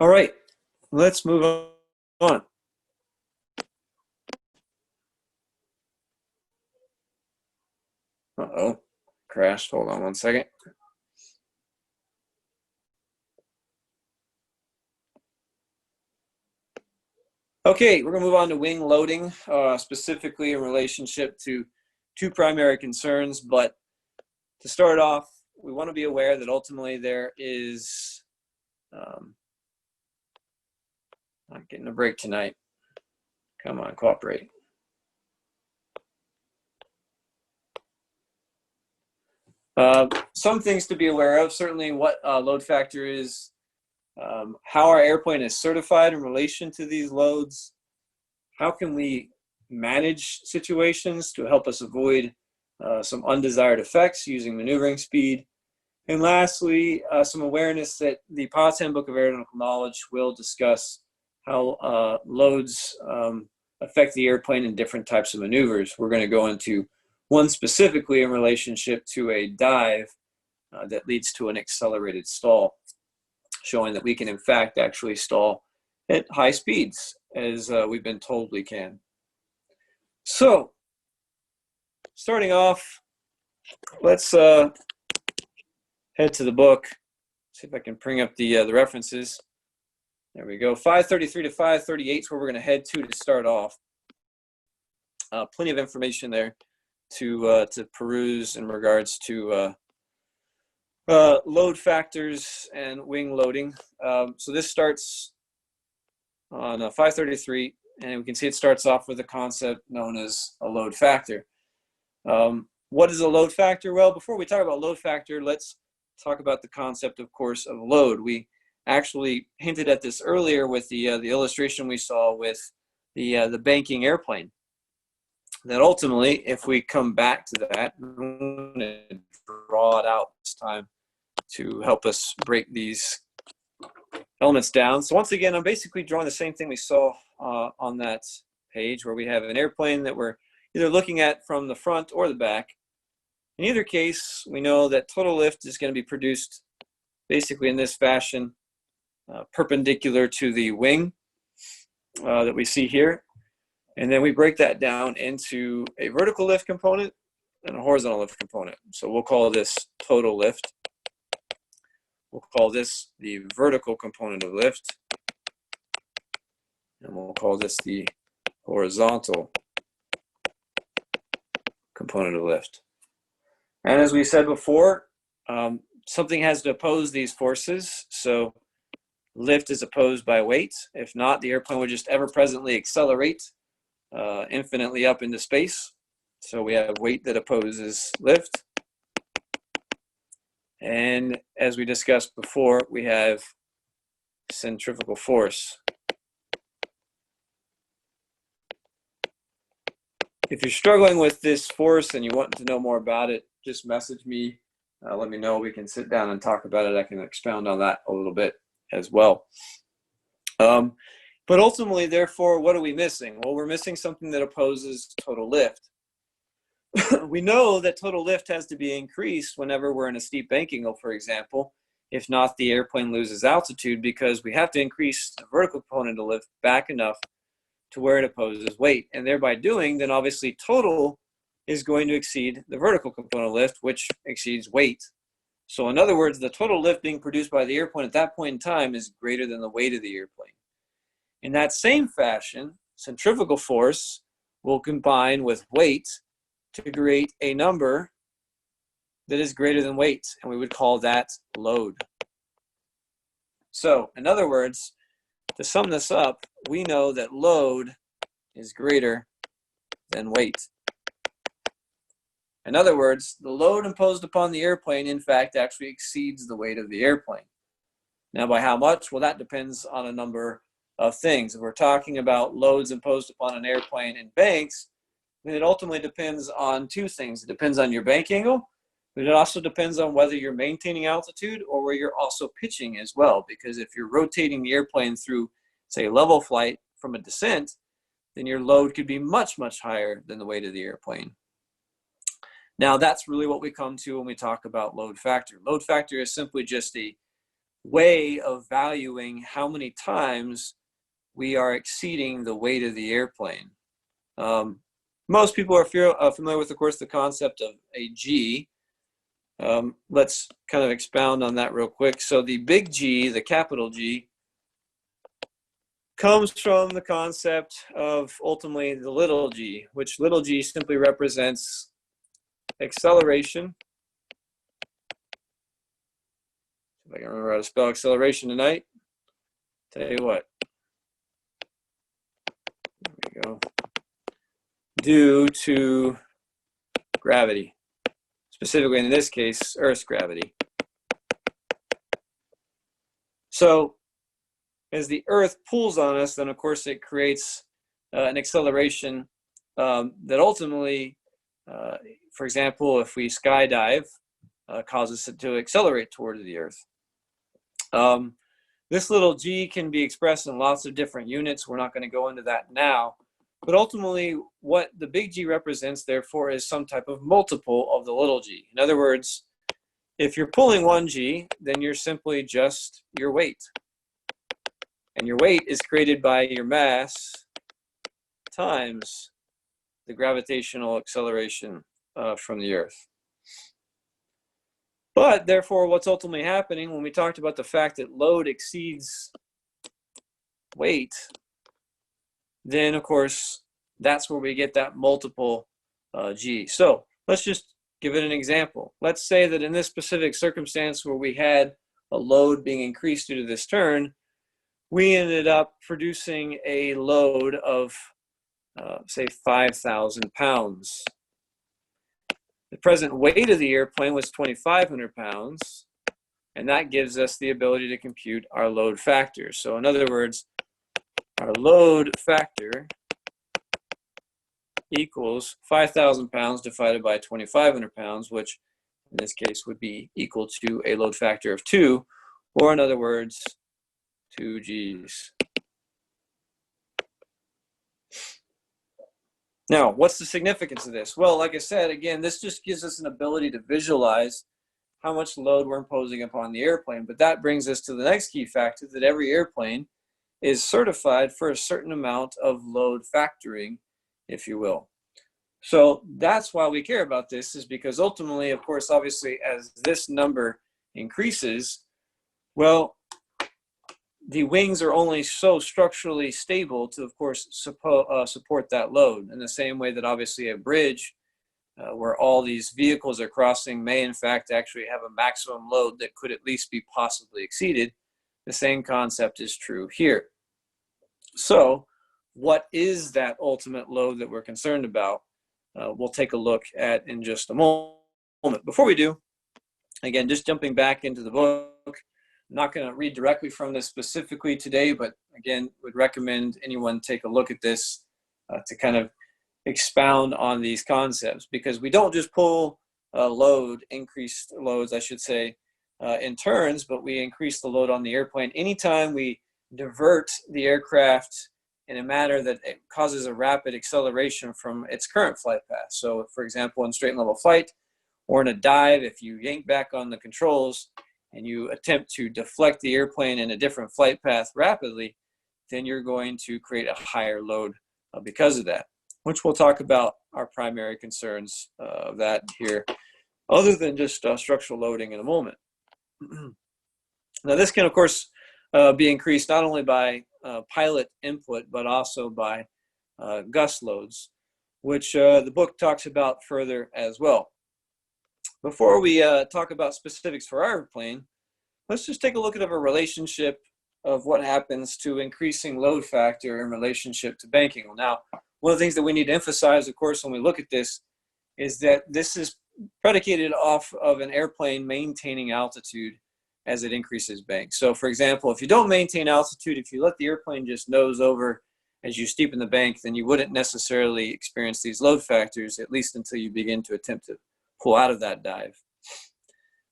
All right, let's move on. Uh-oh, crashed. Hold on one second. Okay, we're going to move on to wing loading, specifically in relationship to two primary concerns. But to start off, we want to be aware that ultimately there is, not getting a break tonight. Come on, cooperate. Some things to be aware of, certainly what load factor is, how our airplane is certified in relation to these loads, how can we manage situations to help us avoid some undesired effects using maneuvering speed, and lastly, some awareness that the POTS Handbook of Aerodynamical Knowledge will discuss how loads affect the airplane in different types of maneuvers. We're going to go into one specifically in relationship to a dive that leads to an accelerated stall, showing that we can in fact actually stall at high speeds as we've been told we can. So starting off, let's head to the book, see if I can bring up the references. There we go. 533 to 538 is where we're going to head to start off. Plenty of information there to peruse in regards to load factors and wing loading. So this starts on 533, and we can see it starts off with a concept known as a load factor. What is a load factor? Well, before we talk about load factor, let's talk about the concept, of course, of load. We actually hinted at this earlier with the illustration we saw with the banking airplane. That ultimately, if we come back to that, I'm going to draw it out this time to help us break these elements down. So once again, I'm basically drawing the same thing we saw on that page, where we have an airplane that we're either looking at from the front or the back. In either case, we know that total lift is going to be produced basically in this fashion, perpendicular to the wing that we see here. And then we break that down into a vertical lift component and a horizontal lift component. So we'll call this total lift. We'll call this the vertical component of lift. And we'll call this the horizontal component of lift. And as we said before, something has to oppose these forces. So lift is opposed by weight. If not, the airplane would just ever-presently accelerate infinitely up into space. So we have weight that opposes lift. And as we discussed before, we have centrifugal force. If you're struggling with this force and you want to know more about it, just message me. Let me know. We can sit down and talk about it. I can expound on that a little bit as well. But ultimately, therefore, what are we missing? Well, we're missing something that opposes total lift. We know that total lift has to be increased whenever we're in a steep bank angle, for example. If not, the airplane loses altitude because we have to increase the vertical component of lift back enough to where it opposes weight. And thereby doing, then obviously total is going to exceed the vertical component of lift, which exceeds weight. So in other words, the total lift being produced by the airplane at that point in time is greater than the weight of the airplane. In that same fashion, centrifugal force will combine with weight to create a number that is greater than weight, and we would call that load. So, in other words, to sum this up, we know that load is greater than weight. In other words, the load imposed upon the airplane, in fact, actually exceeds the weight of the airplane. Now, by how much? Well, that depends on a number of things. If we're talking about loads imposed upon an airplane in banks, then it ultimately depends on two things. It depends on your bank angle, but it also depends on whether you're maintaining altitude or where you're also pitching as well. Because if you're rotating the airplane through, say, level flight from a descent, then your load could be much, much higher than the weight of the airplane. Now, that's really what we come to when we talk about load factor. Load factor is simply just a way of valuing how many times we are exceeding the weight of the airplane. Most people are familiar with, of course, the concept of a G. Let's kind of expound on that real quick. So the big G, the capital G, comes from the concept of ultimately the little g, which little g simply represents acceleration. If I can remember how to spell acceleration tonight, tell you what. There we go. Due to gravity, specifically in this case, Earth's gravity. So as the Earth pulls on us, then of course it creates an acceleration that ultimately, for example, if we skydive, causes it to accelerate toward the Earth. This little g can be expressed in lots of different units. We're not going to go into that now. But ultimately, what the big G represents, therefore, is some type of multiple of the little g. In other words, if you're pulling 1g, then you're simply just your weight. And your weight is created by your mass times the gravitational acceleration from the Earth. But therefore, what's ultimately happening when we talked about the fact that load exceeds weight, then of course, that's where we get that multiple G. So let's just give it an example. Let's say that in this specific circumstance where we had a load being increased due to this turn, we ended up producing a load of, say, 5,000 pounds. The present weight of the airplane was 2,500 pounds, and that gives us the ability to compute our load factor. So in other words, our load factor equals 5,000 pounds divided by 2,500 pounds, which in this case would be equal to a load factor of 2, or in other words, 2 G's. Now, what's the significance of this? Well, like I said, again, this just gives us an ability to visualize how much load we're imposing upon the airplane. But that brings us to the next key factor, that every airplane is certified for a certain amount of load factoring, if you will. So that's why we care about this, is because ultimately, of course, obviously, as this number increases, well, the wings are only so structurally stable to, of course, support that load. In the same way that obviously a bridge where all these vehicles are crossing may in fact actually have a maximum load that could at least be possibly exceeded, the same concept is true here. So what is that ultimate load that we're concerned about? We'll take a look at in just a moment. Before we do, again, just jumping back into the book, I'm not going to read directly from this specifically today, but again, would recommend anyone take a look at this to kind of expound on these concepts, because we don't just pull increased loads, I should say, in turns, but we increase the load on the airplane anytime we divert the aircraft in a manner that it causes a rapid acceleration from its current flight path. So, for example, in straight and level flight or in a dive, if you yank back on the controls and you attempt to deflect the airplane in a different flight path rapidly, then you're going to create a higher load because of that, which we'll talk about our primary concerns of that here, other than just structural loading in a moment. Now, this can, of course, be increased not only by pilot input, but also by gust loads. which the book talks about further as well. Before we talk about specifics for our airplane, let's just take a look at a relationship of what happens to increasing load factor in relationship to banking. Well, now, one of the things that we need to emphasize, of course, when we look at this, is that this is predicated off of an airplane maintaining altitude as it increases bank. So, for example, if you don't maintain altitude, if you let the airplane just nose over as you steepen the bank, then you wouldn't necessarily experience these load factors, at least until you begin to attempt to pull out of that dive.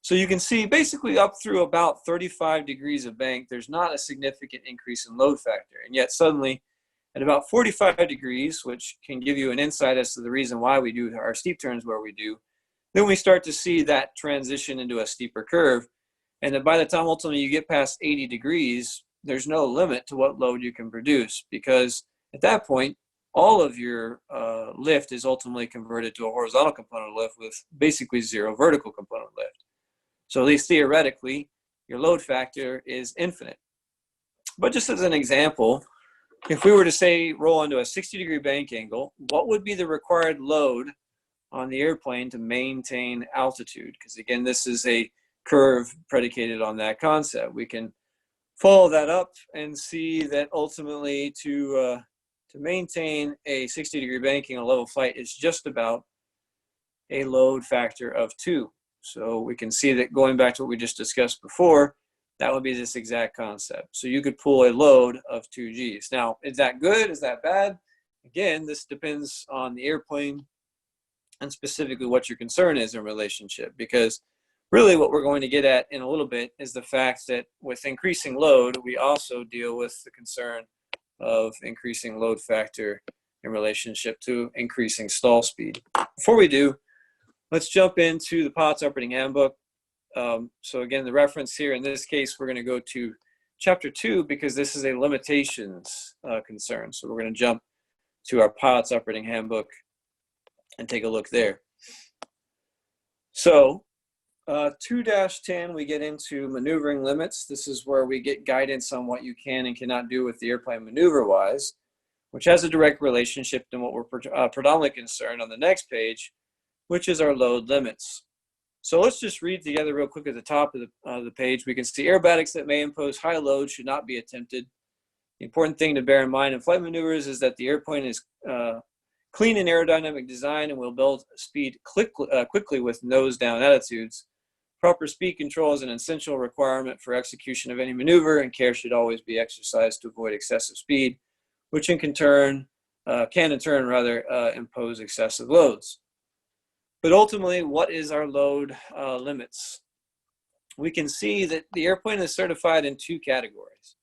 So you can see basically up through about 35 degrees of bank, there's not a significant increase in load factor. And yet suddenly at about 45 degrees, which can give you an insight as to the reason why we do our steep turns where we do, then we start to see that transition into a steeper curve. And then by the time ultimately you get past 80 degrees, there's no limit to what load you can produce, because at that point, all of your lift is ultimately converted to a horizontal component of lift with basically zero vertical component lift. So at least theoretically, your load factor is infinite. But just as an example, if we were to say roll onto a 60-degree bank angle, what would be the required load on the airplane to maintain altitude? Because again, this is a curve predicated on that concept. We can follow that up and see that ultimately to maintain a 60-degree banking on level flight is just about a load factor of 2. So we can see that going back to what we just discussed before, that would be this exact concept. So you could pull a load of 2 Gs. Now, is that good? Is that bad? Again, this depends on the airplane and specifically what your concern is in relationship, because really what we're going to get at in a little bit is the fact that with increasing load, we also deal with the concern of increasing load factor in relationship to increasing stall speed. Before we do, let's jump into the Pilot's Operating Handbook. So again, the reference here, in this case, we're going to go to Chapter 2 because this is a limitations concern. So we're going to jump to our Pilot's Operating Handbook and take a look there. So 2-10, we get into maneuvering limits. This is where we get guidance on what you can and cannot do with the airplane maneuver-wise, which has a direct relationship to what we're predominantly concerned on the next page, which is our load limits. So let's just read together real quick at the top of the page. We can see aerobatics that may impose high load should not be attempted. The important thing to bear in mind in flight maneuvers is that the airplane is clean in aerodynamic design and will build speed quickly with nose down attitudes. Proper speed control is an essential requirement for execution of any maneuver, and care should always be exercised to avoid excessive speed, which can in turn impose excessive loads. But ultimately, what is our load limits? We can see that the airplane is certified in 2 categories.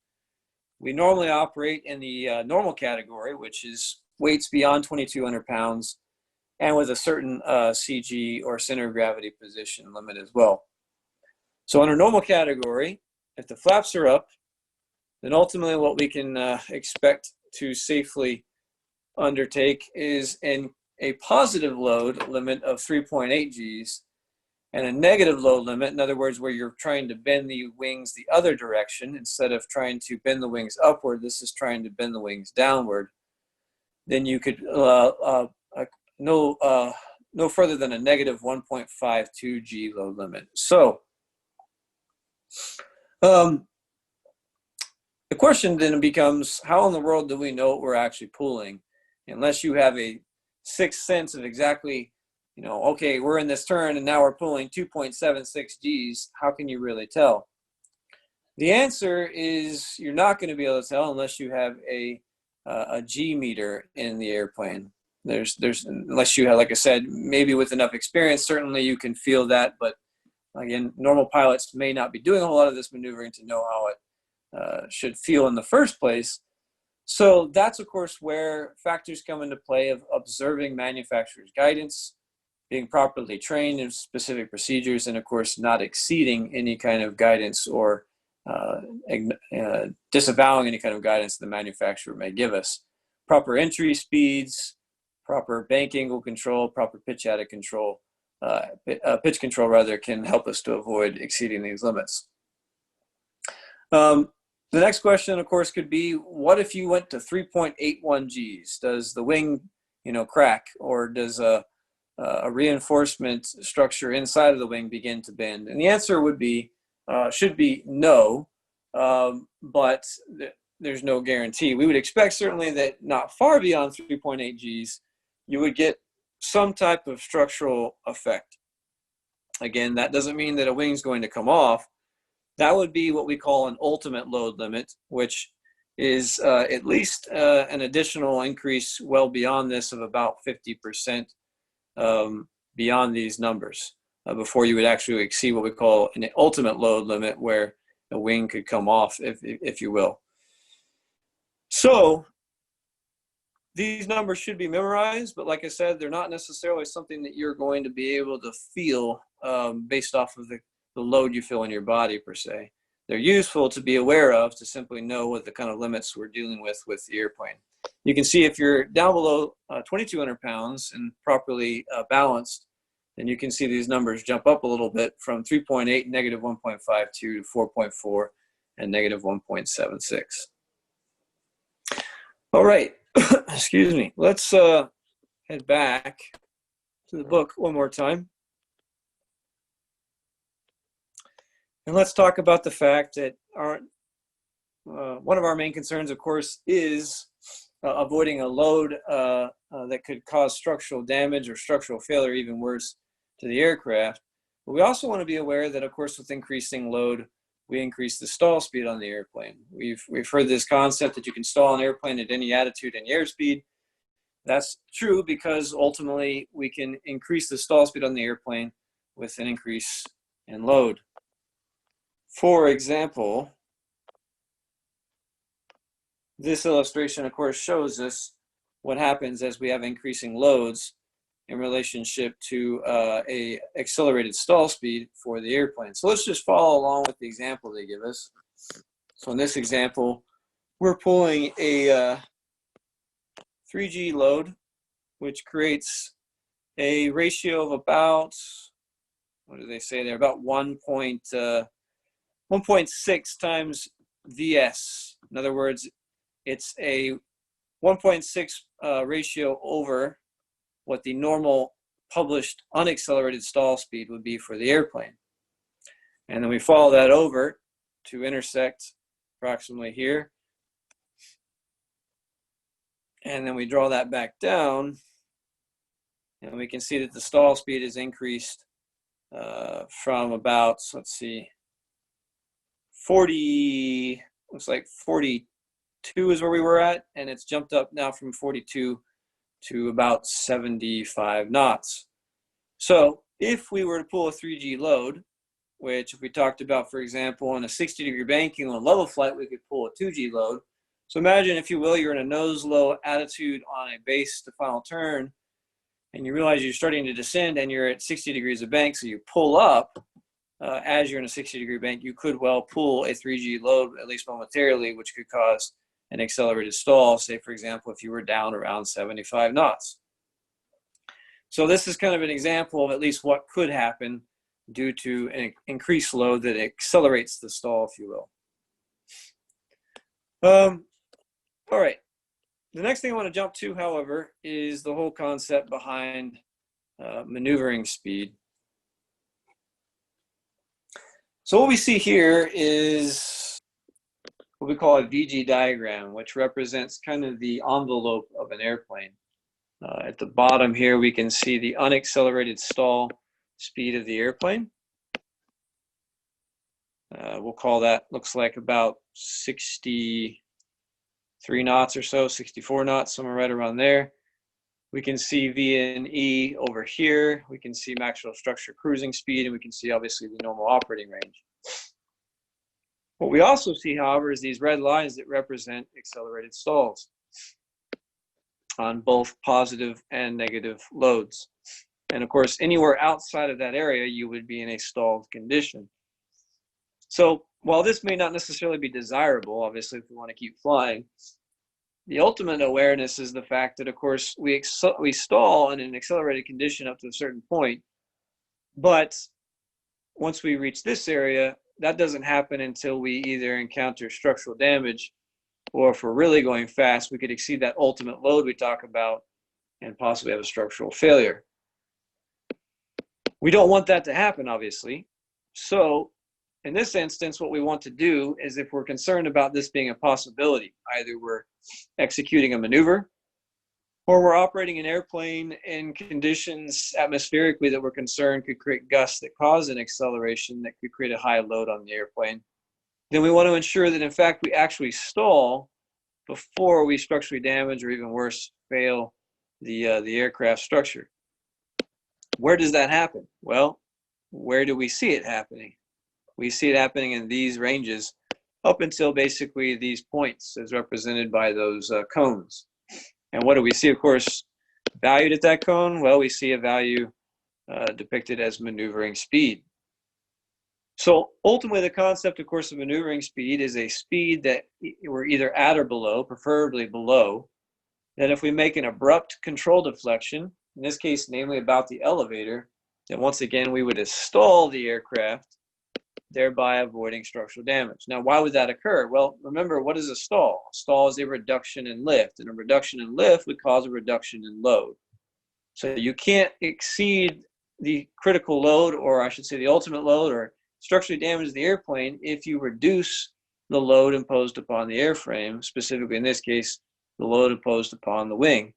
We normally operate in the normal category, which is weights beyond 2,200 pounds, and with a certain CG or center of gravity position limit as well. So under normal category, if the flaps are up, then ultimately what we can expect to safely undertake is a positive load limit of 3.8 Gs and a negative load limit, in other words, where you're trying to bend the wings the other direction instead of trying to bend the wings upward, this is trying to bend the wings downward, then you could no further than a negative 1.52 G load limit. So the question then becomes, how in the world do we know what we're actually pulling? Unless you have a sixth sense of exactly, okay, we're in this turn and now we're pulling 2.76 Gs, how can you really tell? The answer is you're not going to be able to tell unless you have a G meter in the airplane. Unless you have, like I said, maybe with enough experience, certainly you can feel that, but again, normal pilots may not be doing a whole lot of this maneuvering to know how it should feel in the first place. So that's, of course, where factors come into play of observing manufacturer's guidance, being properly trained in specific procedures, and, of course, not exceeding any kind of guidance or disavowing any kind of guidance the manufacturer may give us. Proper entry speeds, proper bank angle control, proper pitch control can help us to avoid exceeding these limits. The next question, of course, could be, what if you went to 3.81 Gs? Does the wing crack, or does a reinforcement structure inside of the wing begin to bend? And the answer would be, should be no, but there's no guarantee. We would expect certainly that not far beyond 3.8 Gs, you would get some type of structural effect. Again, that doesn't mean that a wing's going to come off. That would be what we call an ultimate load limit, which is at least an additional increase well beyond this of about 50% beyond these numbers before you would actually exceed what we call an ultimate load limit, where a wing could come off, if you will. So these numbers should be memorized, but like I said, they're not necessarily something that you're going to be able to feel based off of the load you feel in your body per se. They're useful to be aware of, to simply know what the kind of limits we're dealing with the airplane. You can see if you're down below 2,200 pounds and properly balanced, then you can see these numbers jump up a little bit from 3.8, negative 1.52 to 4.4 and negative 1.76. All right, excuse me. Let's head back to the book one more time. And let's talk about the fact that one of our main concerns, of course, is avoiding a load that could cause structural damage or structural failure, even worse, to the aircraft. But we also want to be aware that, of course, with increasing load, we increase the stall speed on the airplane. We've heard this concept that you can stall an airplane at any attitude and airspeed. That's true because ultimately we can increase the stall speed on the airplane with an increase in load. For example, this illustration, of course, shows us what happens as we have increasing loads in relationship to a accelerated stall speed for the airplane. So let's just follow along with the example they give us. So in this example, we're pulling a 3G load, which creates a ratio of about, what do they say there, about 1.6 times VS. In other words, it's a 1.6 ratio over what the normal published unaccelerated stall speed would be for the airplane. And then we follow that over to intersect approximately here. And then we draw that back down, and we can see that the stall speed is increased from about, let's see, 40, looks like 42 is where we were at, and it's jumped up now from 42 to about 75 knots. So if we were to pull a 3G load, which if we talked about, for example, on a 60-degree banking on a level flight, we could pull a 2G load. So imagine, if you will, you're in a nose-low attitude on a base to final turn, and you realize you're starting to descend and you're at 60 degrees of bank, so you pull up. As you're in a 60-degree bank, you could well pull a 3G load, at least momentarily, which could cause an accelerated stall, say, for example, if you were down around 75 knots. So this is kind of an example of at least what could happen due to an increased load that accelerates the stall, if you will. All right. The next thing I want to jump to, however, is the whole concept behind maneuvering speed. So what we see here is what we call a VG diagram, which represents kind of the envelope of an airplane. At the bottom here, we can see the unaccelerated stall speed of the airplane. We'll call that, looks like about 63 knots or so, 64 knots, somewhere right around there. We can see V and E over here. We can see maximum structure cruising speed, and we can see obviously the normal operating range. What we also see, however, is these red lines that represent accelerated stalls on both positive and negative loads. And of course, anywhere outside of that area, you would be in a stalled condition. So while this may not necessarily be desirable, obviously, if we want to keep flying, the ultimate awareness is the fact that, of course, we stall in an accelerated condition up to a certain point. But once we reach this area, that doesn't happen until we either encounter structural damage, or if we're really going fast, we could exceed that ultimate load we talk about and possibly have a structural failure. We don't want that to happen, obviously. So in this instance, what we want to do is, if we're concerned about this being a possibility, either we're executing a maneuver or we're operating an airplane in conditions atmospherically that we're concerned could create gusts that cause an acceleration that could create a high load on the airplane, then we want to ensure that, in fact, we actually stall before we structurally damage, or even worse, fail the aircraft structure. Where does that happen? Well, where do we see it happening? We see it happening in these ranges up until basically these points, as represented by those cones. And what do we see, of course, valued at that cone? Well, we see a value depicted as maneuvering speed. So ultimately, the concept, of course, of maneuvering speed is a speed that we're either at or below, preferably below, that if we make an abrupt control deflection, in this case, namely about the elevator, then once again, we would stall the aircraft, thereby avoiding structural damage. Now, why would that occur? Well, remember, what is a stall? A stall is a reduction in lift, and a reduction in lift would cause a reduction in load. So you can't exceed the critical load, or I should say the ultimate load, or structurally damage the airplane if you reduce the load imposed upon the airframe, specifically in this case, the load imposed upon the wing,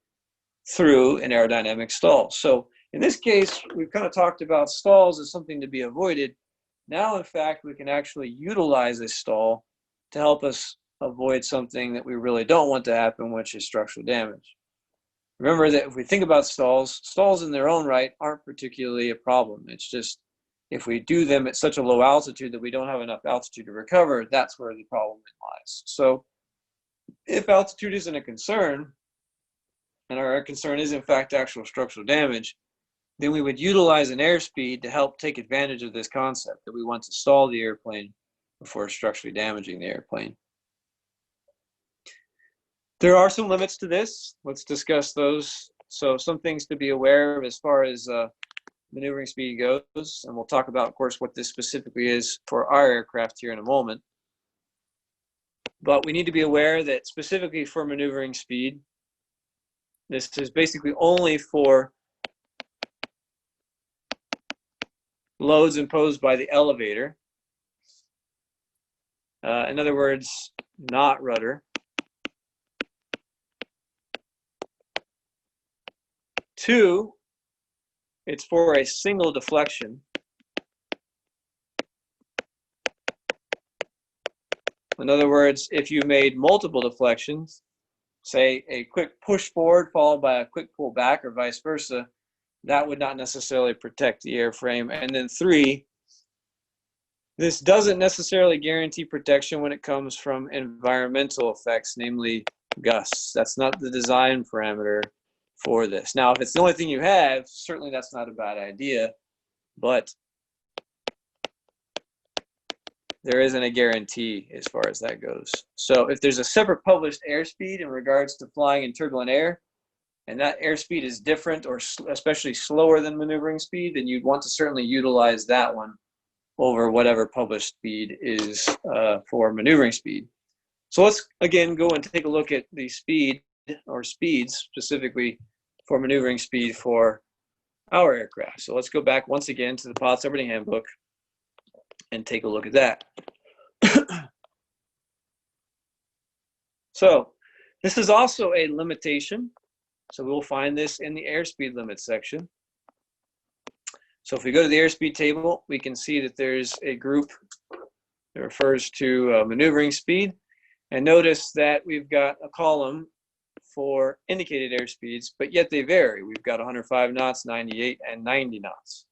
through an aerodynamic stall. So in this case, we've kind of talked about stalls as something to be avoided. Now, in fact, we can actually utilize a stall to help us avoid something that we really don't want to happen, which is structural damage. Remember that if we think about stalls, stalls in their own right aren't particularly a problem. It's just if we do them at such a low altitude that we don't have enough altitude to recover, that's where the problem lies. So if altitude isn't a concern, and our concern is in fact actual structural damage, then we would utilize an airspeed to help take advantage of this concept that we want to stall the airplane before structurally damaging the airplane. There are some limits to this. Let's discuss those. So some things to be aware of as far as maneuvering speed goes, and we'll talk about, of course, what this specifically is for our aircraft here in a moment. But we need to be aware that specifically for maneuvering speed, this is basically only for loads imposed by the elevator. In other words, not rudder. 2, it's for a single deflection. In other words, if you made multiple deflections, say a quick push forward followed by a quick pull back or vice versa, that would not necessarily protect the airframe. And then 3, this doesn't necessarily guarantee protection when it comes from environmental effects, namely gusts. That's not the design parameter for this. Now, if it's the only thing you have, certainly that's not a bad idea, but there isn't a guarantee as far as that goes. So if there's a separate published airspeed in regards to flying in turbulent air, and that airspeed is different or especially slower than maneuvering speed, then you'd want to certainly utilize that one over whatever published speed is for maneuvering speed. So let's again go and take a look at the speed or speeds specifically for maneuvering speed for our aircraft. So let's go back once again to the Pilot's Operating Handbook and take a look at that. So this is also a limitation. So we'll find this in the airspeed limit section. So if we go to the airspeed table, we can see that there's a group that refers to maneuvering speed. And notice that we've got a column for indicated airspeeds, but yet they vary. We've got 105 knots, 98, and 90 knots.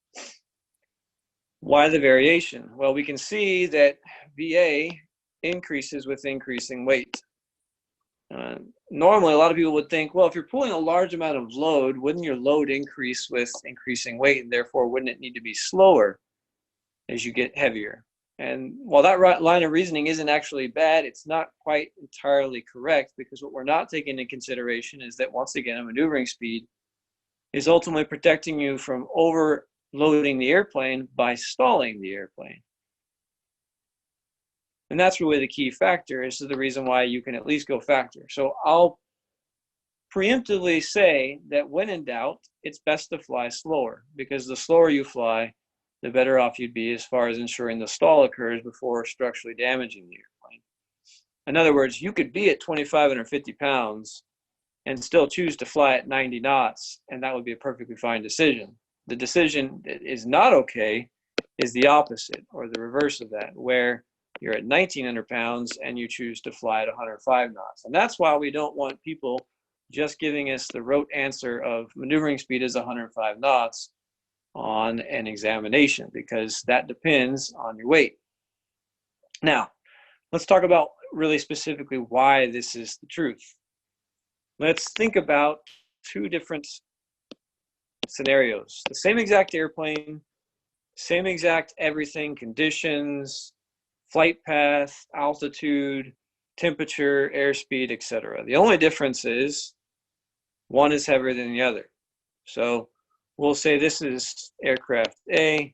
Why the variation? Well, we can see that VA increases with increasing weight. Normally, a lot of people would think, well, if you're pulling a large amount of load, wouldn't your load increase with increasing weight, and therefore wouldn't it need to be slower as you get heavier? And while that line of reasoning isn't actually bad, it's not quite entirely correct, because what we're not taking into consideration is that, once again, a maneuvering speed is ultimately protecting you from overloading the airplane by stalling the airplane. And that's really the key factor, is the reason why you can at least go factor. So I'll preemptively say that when in doubt, it's best to fly slower, because the slower you fly, the better off you'd be as far as ensuring the stall occurs before structurally damaging the airplane. In other words, you could be at 2,550 pounds and still choose to fly at 90 knots, and that would be a perfectly fine decision. The decision that is not okay is the opposite, or the reverse of that, where you're at 1,900 pounds and you choose to fly at 105 knots. And that's why we don't want people just giving us the rote answer of maneuvering speed is 105 knots on an examination, because that depends on your weight. Now, let's talk about really specifically why this is the truth. Let's think about two different scenarios. The same exact airplane, same exact everything, conditions, flight path, altitude, temperature, airspeed, etc. The only difference is one is heavier than the other. So we'll say this is aircraft A,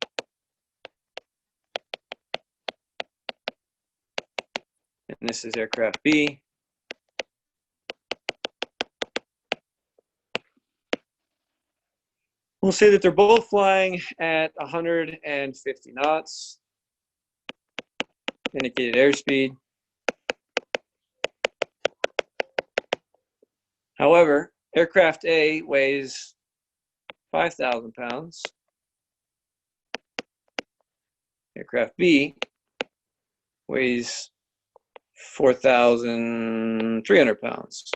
and this is aircraft B. We'll say that they're both flying at 150 knots, indicated airspeed. However, aircraft A weighs 5,000 pounds. Aircraft B weighs 4,300 pounds.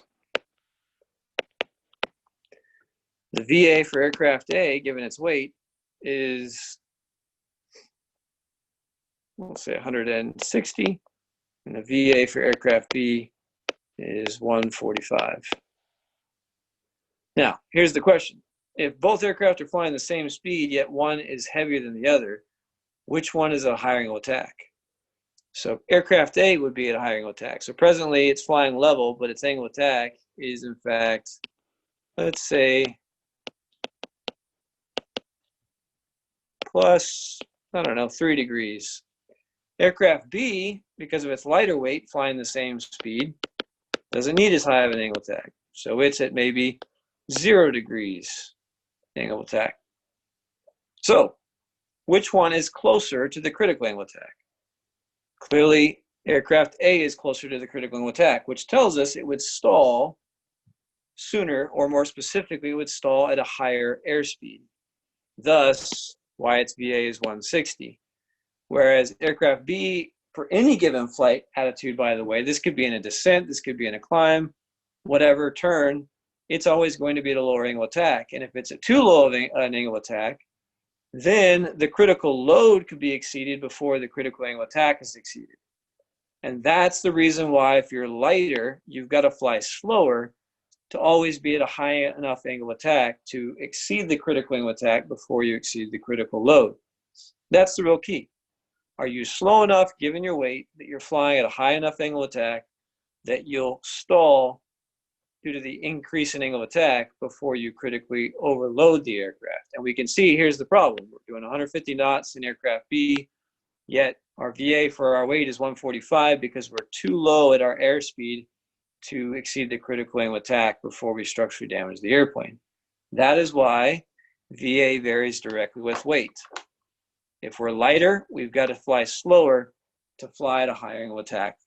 The VA for aircraft A, given its weight, is, we'll say 160, and the VA for aircraft B is 145. Now, here's the question. If both aircraft are flying the same speed, yet one is heavier than the other, which one is a higher angle attack? So aircraft A would be at a higher angle attack. So presently it's flying level, but its angle attack is in fact, let's say, plus, I don't know, 3 degrees. Aircraft B, because of its lighter weight, flying the same speed, doesn't need as high of an angle attack. So it's at maybe 0 degrees angle attack. So which one is closer to the critical angle attack? Clearly, aircraft A is closer to the critical angle attack, which tells us it would stall sooner, or more specifically, it would stall at a higher airspeed. Thus, why its VA is 160. Whereas aircraft B, for any given flight attitude, by the way, this could be in a descent, this could be in a climb, whatever turn, it's always going to be at a lower angle attack. And if it's at too low of an angle attack, then the critical load could be exceeded before the critical angle attack is exceeded. And that's the reason why, if you're lighter, you've got to fly slower to always be at a high enough angle attack to exceed the critical angle attack before you exceed the critical load. That's the real key. Are you slow enough, given your weight, that you're flying at a high enough angle attack that you'll stall due to the increase in angle of attack before you critically overload the aircraft? And we can see, here's the problem. We're doing 150 knots in aircraft B, yet our VA for our weight is 145 because we're too low at our airspeed to exceed the critical angle attack before we structurally damage the airplane. That is why VA varies directly with weight. If we're lighter, we've got to fly slower to fly at a higher angle attack.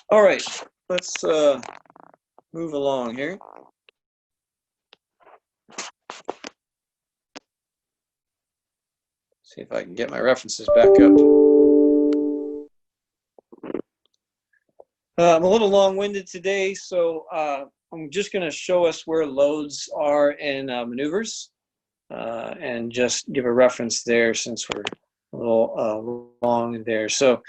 All right, let's move along here. See if I can get my references back up. I'm a little long-winded today, so I'm just going to show us where loads are in maneuvers and just give a reference there since we're a little long there. So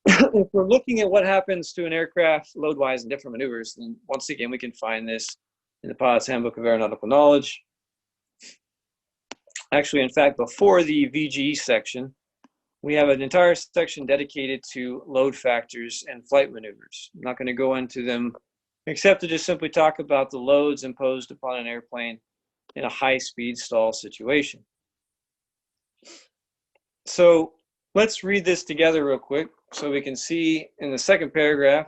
if we're looking at what happens to an aircraft load-wise in different maneuvers, then once again, we can find this in the Pilot's Handbook of Aeronautical Knowledge. Actually, in fact, before the VGE section, we have an entire section dedicated to load factors and flight maneuvers. I'm not going to go into them, except to just simply talk about the loads imposed upon an airplane in a high-speed stall situation. So let's read this together real quick so we can see in the second paragraph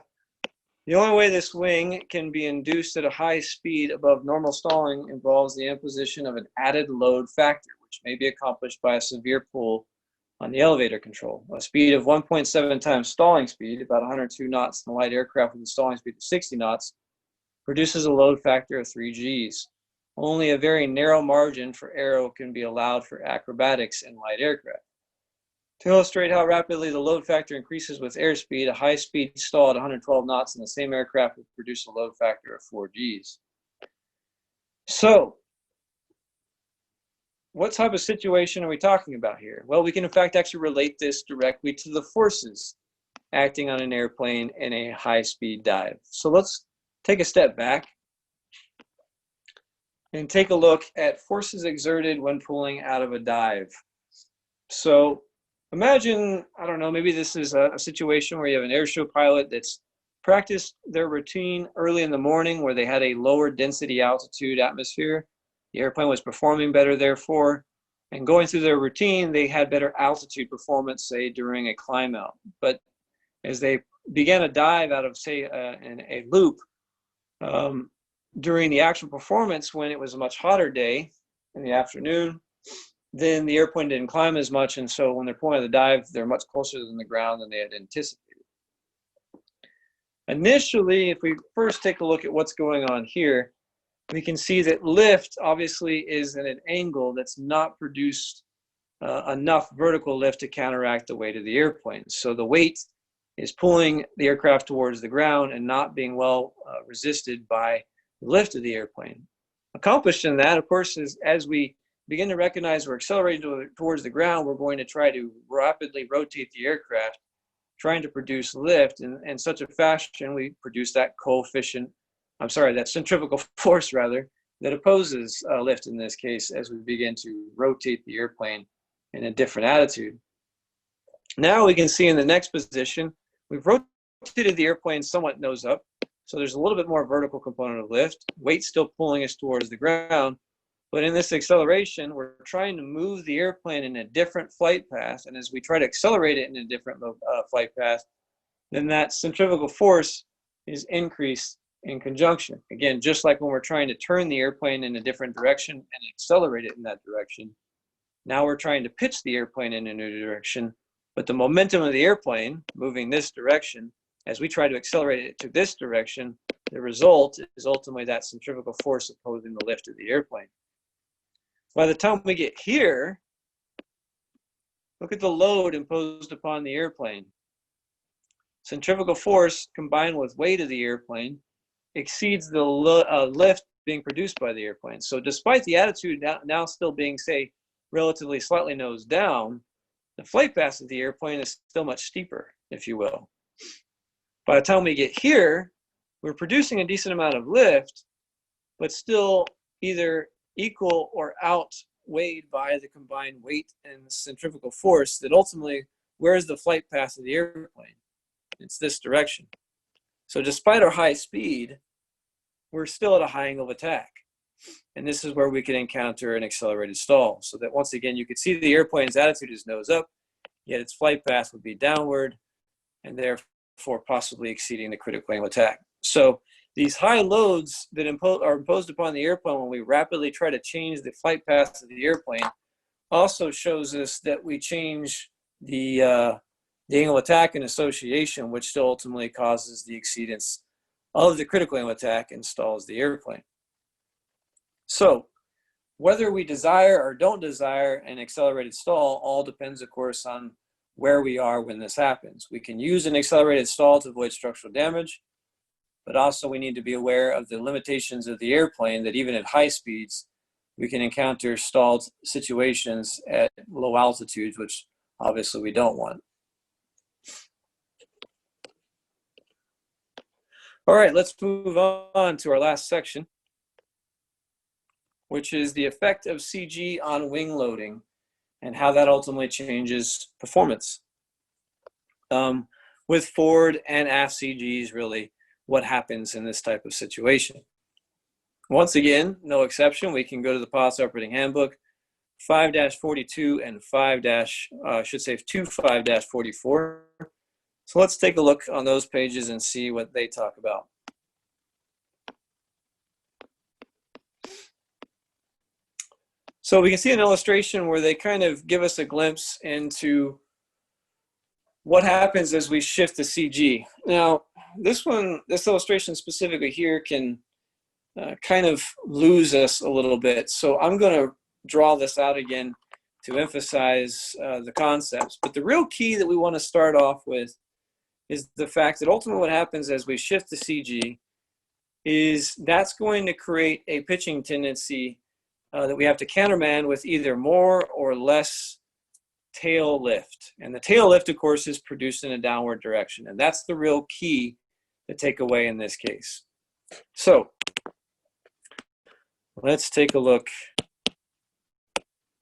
The only way this wing can be induced at a high speed above normal stalling involves the imposition of an added load factor, which may be accomplished by a severe pull on the elevator control. A speed of 1.7 times stalling speed, about 102 knots in a light aircraft with a stalling speed of 60 knots, produces a load factor of 3 Gs. Only a very narrow margin for aero can be allowed for acrobatics in light aircraft. To illustrate how rapidly the load factor increases with airspeed, a high-speed stall at 112 knots in the same aircraft would produce a load factor of 4 Gs. So, what type of situation are we talking about here? Well, we can in fact actually relate this directly to the forces acting on an airplane in a high-speed dive. So let's take a step back and take a look at forces exerted when pulling out of a dive. So imagine, I don't know, maybe this is a situation where you have an airshow pilot that's practiced their routine early in the morning where they had a lower density altitude atmosphere. The airplane was performing better, therefore, and going through their routine, they had better altitude performance, say, during a climb out. But as they began a dive out of, say, a loop, during the actual performance, when it was a much hotter day in the afternoon, then the airplane didn't climb as much, and so when they're pulling out of the dive, they're much closer to the ground than they had anticipated. Initially, if we first take a look at what's going on here, we can see that lift obviously is at an angle that's not produced enough vertical lift to counteract the weight of the airplane. So the weight is pulling the aircraft towards the ground and not being well resisted by the lift of the airplane. Accomplished in that, of course, is as we begin to recognize we're accelerating towards the ground, we're going to try to rapidly rotate the aircraft, trying to produce lift. In such a fashion, we produce that that centrifugal force, rather, that opposes lift in this case as we begin to rotate the airplane in a different attitude. Now we can see in the next position, we've rotated the airplane somewhat nose up, so there's a little bit more vertical component of lift. Weight still pulling us towards the ground, but in this acceleration, we're trying to move the airplane in a different flight path, and as we try to accelerate it in a different flight path, then that centrifugal force is increased in conjunction. Again, just like when we're trying to turn the airplane in a different direction and accelerate it in that direction, now we're trying to pitch the airplane in a new direction, but the momentum of the airplane moving this direction, as we try to accelerate it to this direction, the result is ultimately that centrifugal force opposing the lift of the airplane. By the time we get here, look at the load imposed upon the airplane. Centrifugal force combined with weight of the airplane exceeds the lift being produced by the airplane. So despite the attitude now still being, say, relatively slightly nose down, the flight path of the airplane is still much steeper, if you will. By the time we get here, we're producing a decent amount of lift, but still either equal or outweighed by the combined weight and centrifugal force that ultimately, where's the flight path of the airplane? It's this direction. So despite our high speed, we're still at a high angle of attack. And this is where we can encounter an accelerated stall. So that once again, you can see the airplane's attitude is nose up, yet its flight path would be downward, and therefore possibly exceeding the critical angle of attack. So these high loads that are imposed upon the airplane when we rapidly try to change the flight path of the airplane also shows us that we change the angle of attack in association, which still ultimately causes the exceedance of the critical angle of attack and stalls the airplane. So whether we desire or don't desire an accelerated stall all depends, of course, on where we are when this happens. We can use an accelerated stall to avoid structural damage, but also we need to be aware of the limitations of the airplane, that even at high speeds, we can encounter stalled situations at low altitudes, which obviously we don't want. All right, let's move on to our last section, which is the effect of CG on wing loading and how that ultimately changes performance. With forward and aft CGs, really, what happens in this type of situation. Once again, no exception, we can go to the Pilots Operating Handbook 5-42 and 25-44. So let's take a look on those pages and see what they talk about. So we can see an illustration where they kind of give us a glimpse into what happens as we shift the CG. Now, this illustration specifically here can kind of lose us a little bit. So I'm going to draw this out again to emphasize the concepts. But the real key that we want to start off with is the fact that ultimately what happens as we shift the CG is that's going to create a pitching tendency that we have to countermand with either more or less tail lift. And the tail lift, of course, is produced in a downward direction. And that's the real key to take away in this case. So let's take a look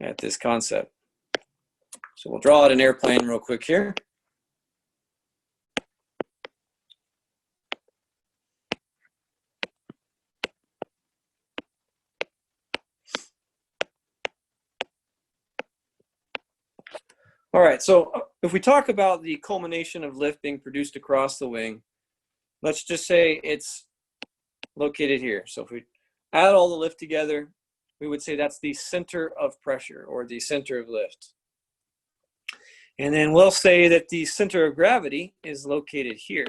at this concept. So we'll draw out an airplane real quick here. All right, so if we talk about the culmination of lift being produced across the wing, let's just say it's located here. So if we add all the lift together, we would say that's the center of pressure or the center of lift. And then we'll say that the center of gravity is located here.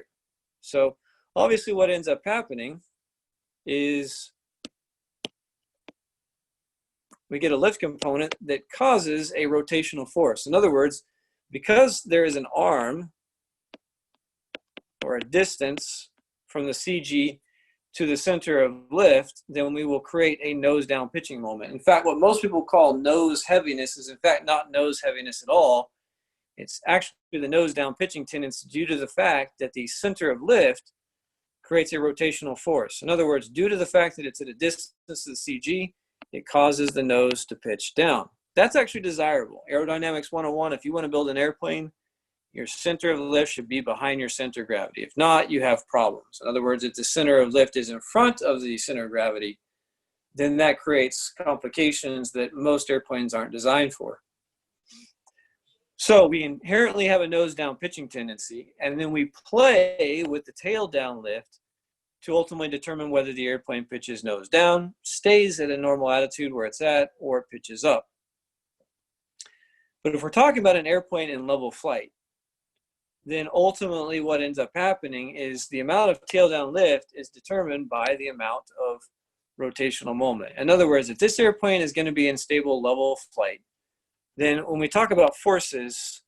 So obviously what ends up happening is we get a lift component that causes a rotational force. In other words, because there is an arm or a distance from the CG to the center of lift, then we will create a nose down pitching moment. In fact, what most people call nose heaviness is in fact not nose heaviness at all. It's actually the nose down pitching tendency due to the fact that the center of lift creates a rotational force. In other words, due to the fact that it's at a distance to the CG, it causes the nose to pitch down. That's actually desirable. Aerodynamics 101, if you want to build an airplane, your center of lift should be behind your center of gravity. If not, you have problems. In other words, if the center of lift is in front of the center of gravity, then that creates complications that most airplanes aren't designed for. So we inherently have a nose down pitching tendency, and then we play with the tail down lift to ultimately determine whether the airplane pitches nose down, stays at a normal attitude where it's at, or it pitches up. But if we're talking about an airplane in level flight, then ultimately what ends up happening is the amount of tail down lift is determined by the amount of rotational moment. In other words, if this airplane is going to be in stable level flight, then when we talk about forces,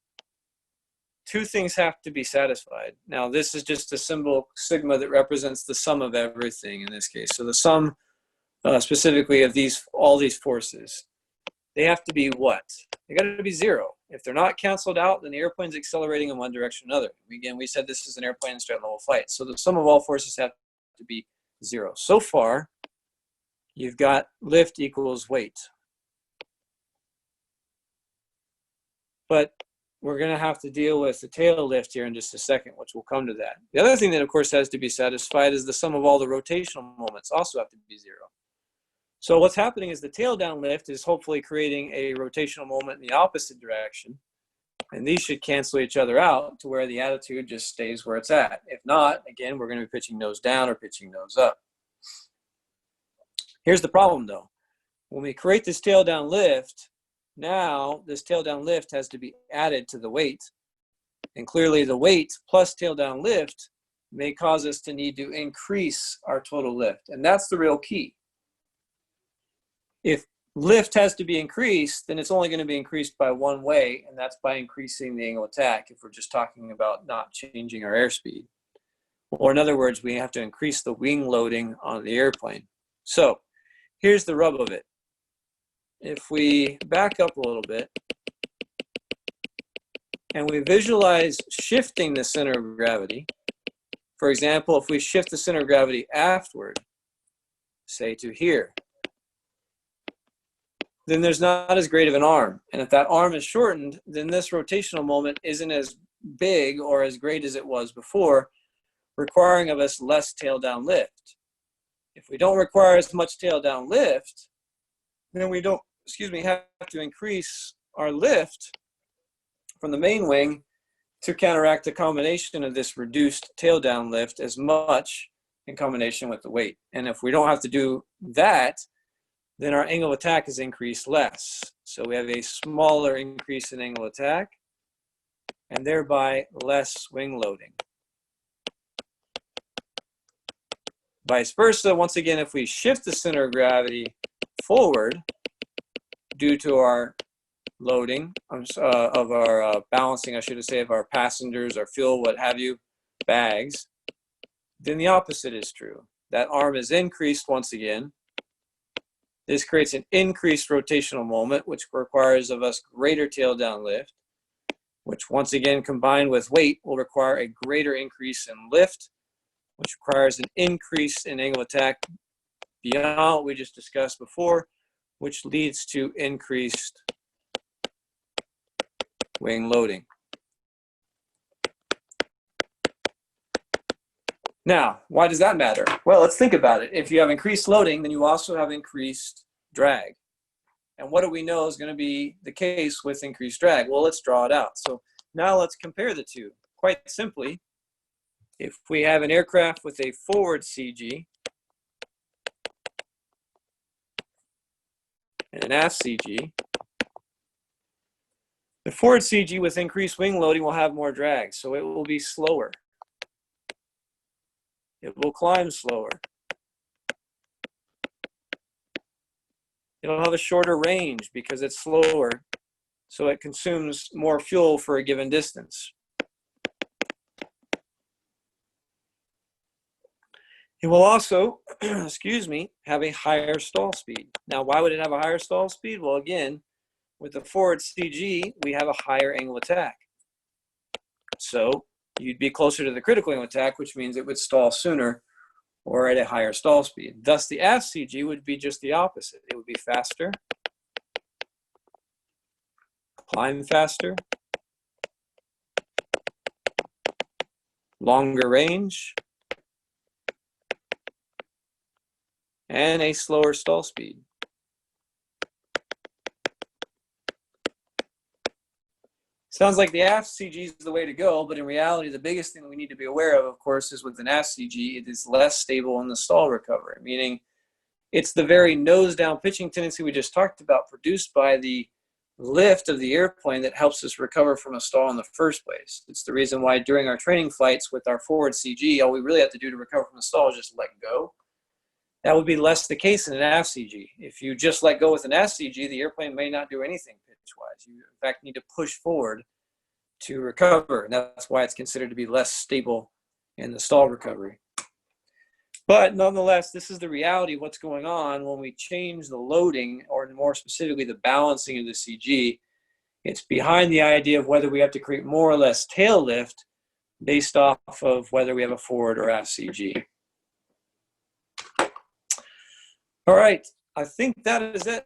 two things have to be satisfied. Now, this is just a symbol, sigma, that represents the sum of everything in this case. So the sum specifically of all these forces, they have to be what? They got to be zero. If they're not canceled out, then the airplane's accelerating in one direction or another. Again, we said this is an airplane in straight level flight. So the sum of all forces have to be zero. So far, you've got lift equals weight. But we're going to have to deal with the tail lift here in just a second, which will come to that. The other thing that, of course, has to be satisfied is the sum of all the rotational moments also have to be zero. So what's happening is the tail down lift is hopefully creating a rotational moment in the opposite direction. And these should cancel each other out to where the attitude just stays where it's at. If not, again, we're going to be pitching nose down or pitching nose up. Here's the problem, though. When we create this tail down lift, now this tail down lift has to be added to the weight. And clearly the weight plus tail down lift may cause us to need to increase our total lift. And that's the real key. If lift has to be increased, then it's only going to be increased by one way, and that's by increasing the angle of attack if we're just talking about not changing our airspeed. Or in other words, we have to increase the wing loading on the airplane. So here's the rub of it. If we back up a little bit and we visualize shifting the center of gravity, for example, if we shift the center of gravity aftward, say to here, then there's not as great of an arm. And if that arm is shortened, then this rotational moment isn't as big or as great as it was before, requiring of us less tail down lift. If we don't require as much tail down lift, then we don't, have to increase our lift from the main wing to counteract the combination of this reduced tail down lift as much in combination with the weight. And if we don't have to do that, then our angle of attack is increased less. So we have a smaller increase in angle of attack and thereby less wing loading. Vice versa, once again, if we shift the center of gravity forward due to our loading of our balancing, I should say, of our passengers, our fuel, what have you, bags, then the opposite is true. That arm is increased once again. This creates an increased rotational moment, which requires of us greater tail down lift, which once again combined with weight will require a greater increase in lift, which requires an increase in angle of attack beyond what we just discussed before, which leads to increased wing loading. Now, why does that matter? Well, let's think about it. If you have increased loading, then you also have increased drag. And what do we know is going to be the case with increased drag? Well, let's draw it out. So now let's compare the two. Quite simply, if we have an aircraft with a forward CG and an aft CG, the forward CG with increased wing loading will have more drag, so it will be slower. It will climb slower. It'll have a shorter range because it's slower, so it consumes more fuel for a given distance. It will also, excuse me, have a higher stall speed. Now, why would it have a higher stall speed? Well, again, with the forward CG, we have a higher angle of attack. So you'd be closer to the critical angle of attack, which means it would stall sooner or at a higher stall speed. Thus, the aft CG would be just the opposite. It would be faster, climb faster, longer range, and a slower stall speed. Sounds like the aft CG is the way to go, but in reality, the biggest thing we need to be aware of course, is with an aft CG, it is less stable in the stall recovery, meaning it's the very nose-down pitching tendency we just talked about produced by the lift of the airplane that helps us recover from a stall in the first place. It's the reason why during our training flights with our forward CG, all we really have to do to recover from a stall is just let go. That would be less the case in an aft CG. If you just let go with an aft CG, the airplane may not do anything pitch-wise. You, in fact, need to push forward to recover, and that's why it's considered to be less stable in the stall recovery. But nonetheless, this is the reality of what's going on when we change the loading, or more specifically, the balancing of the CG. It's behind the idea of whether we have to create more or less tail lift based off of whether we have a forward or aft CG. All right, I think that is it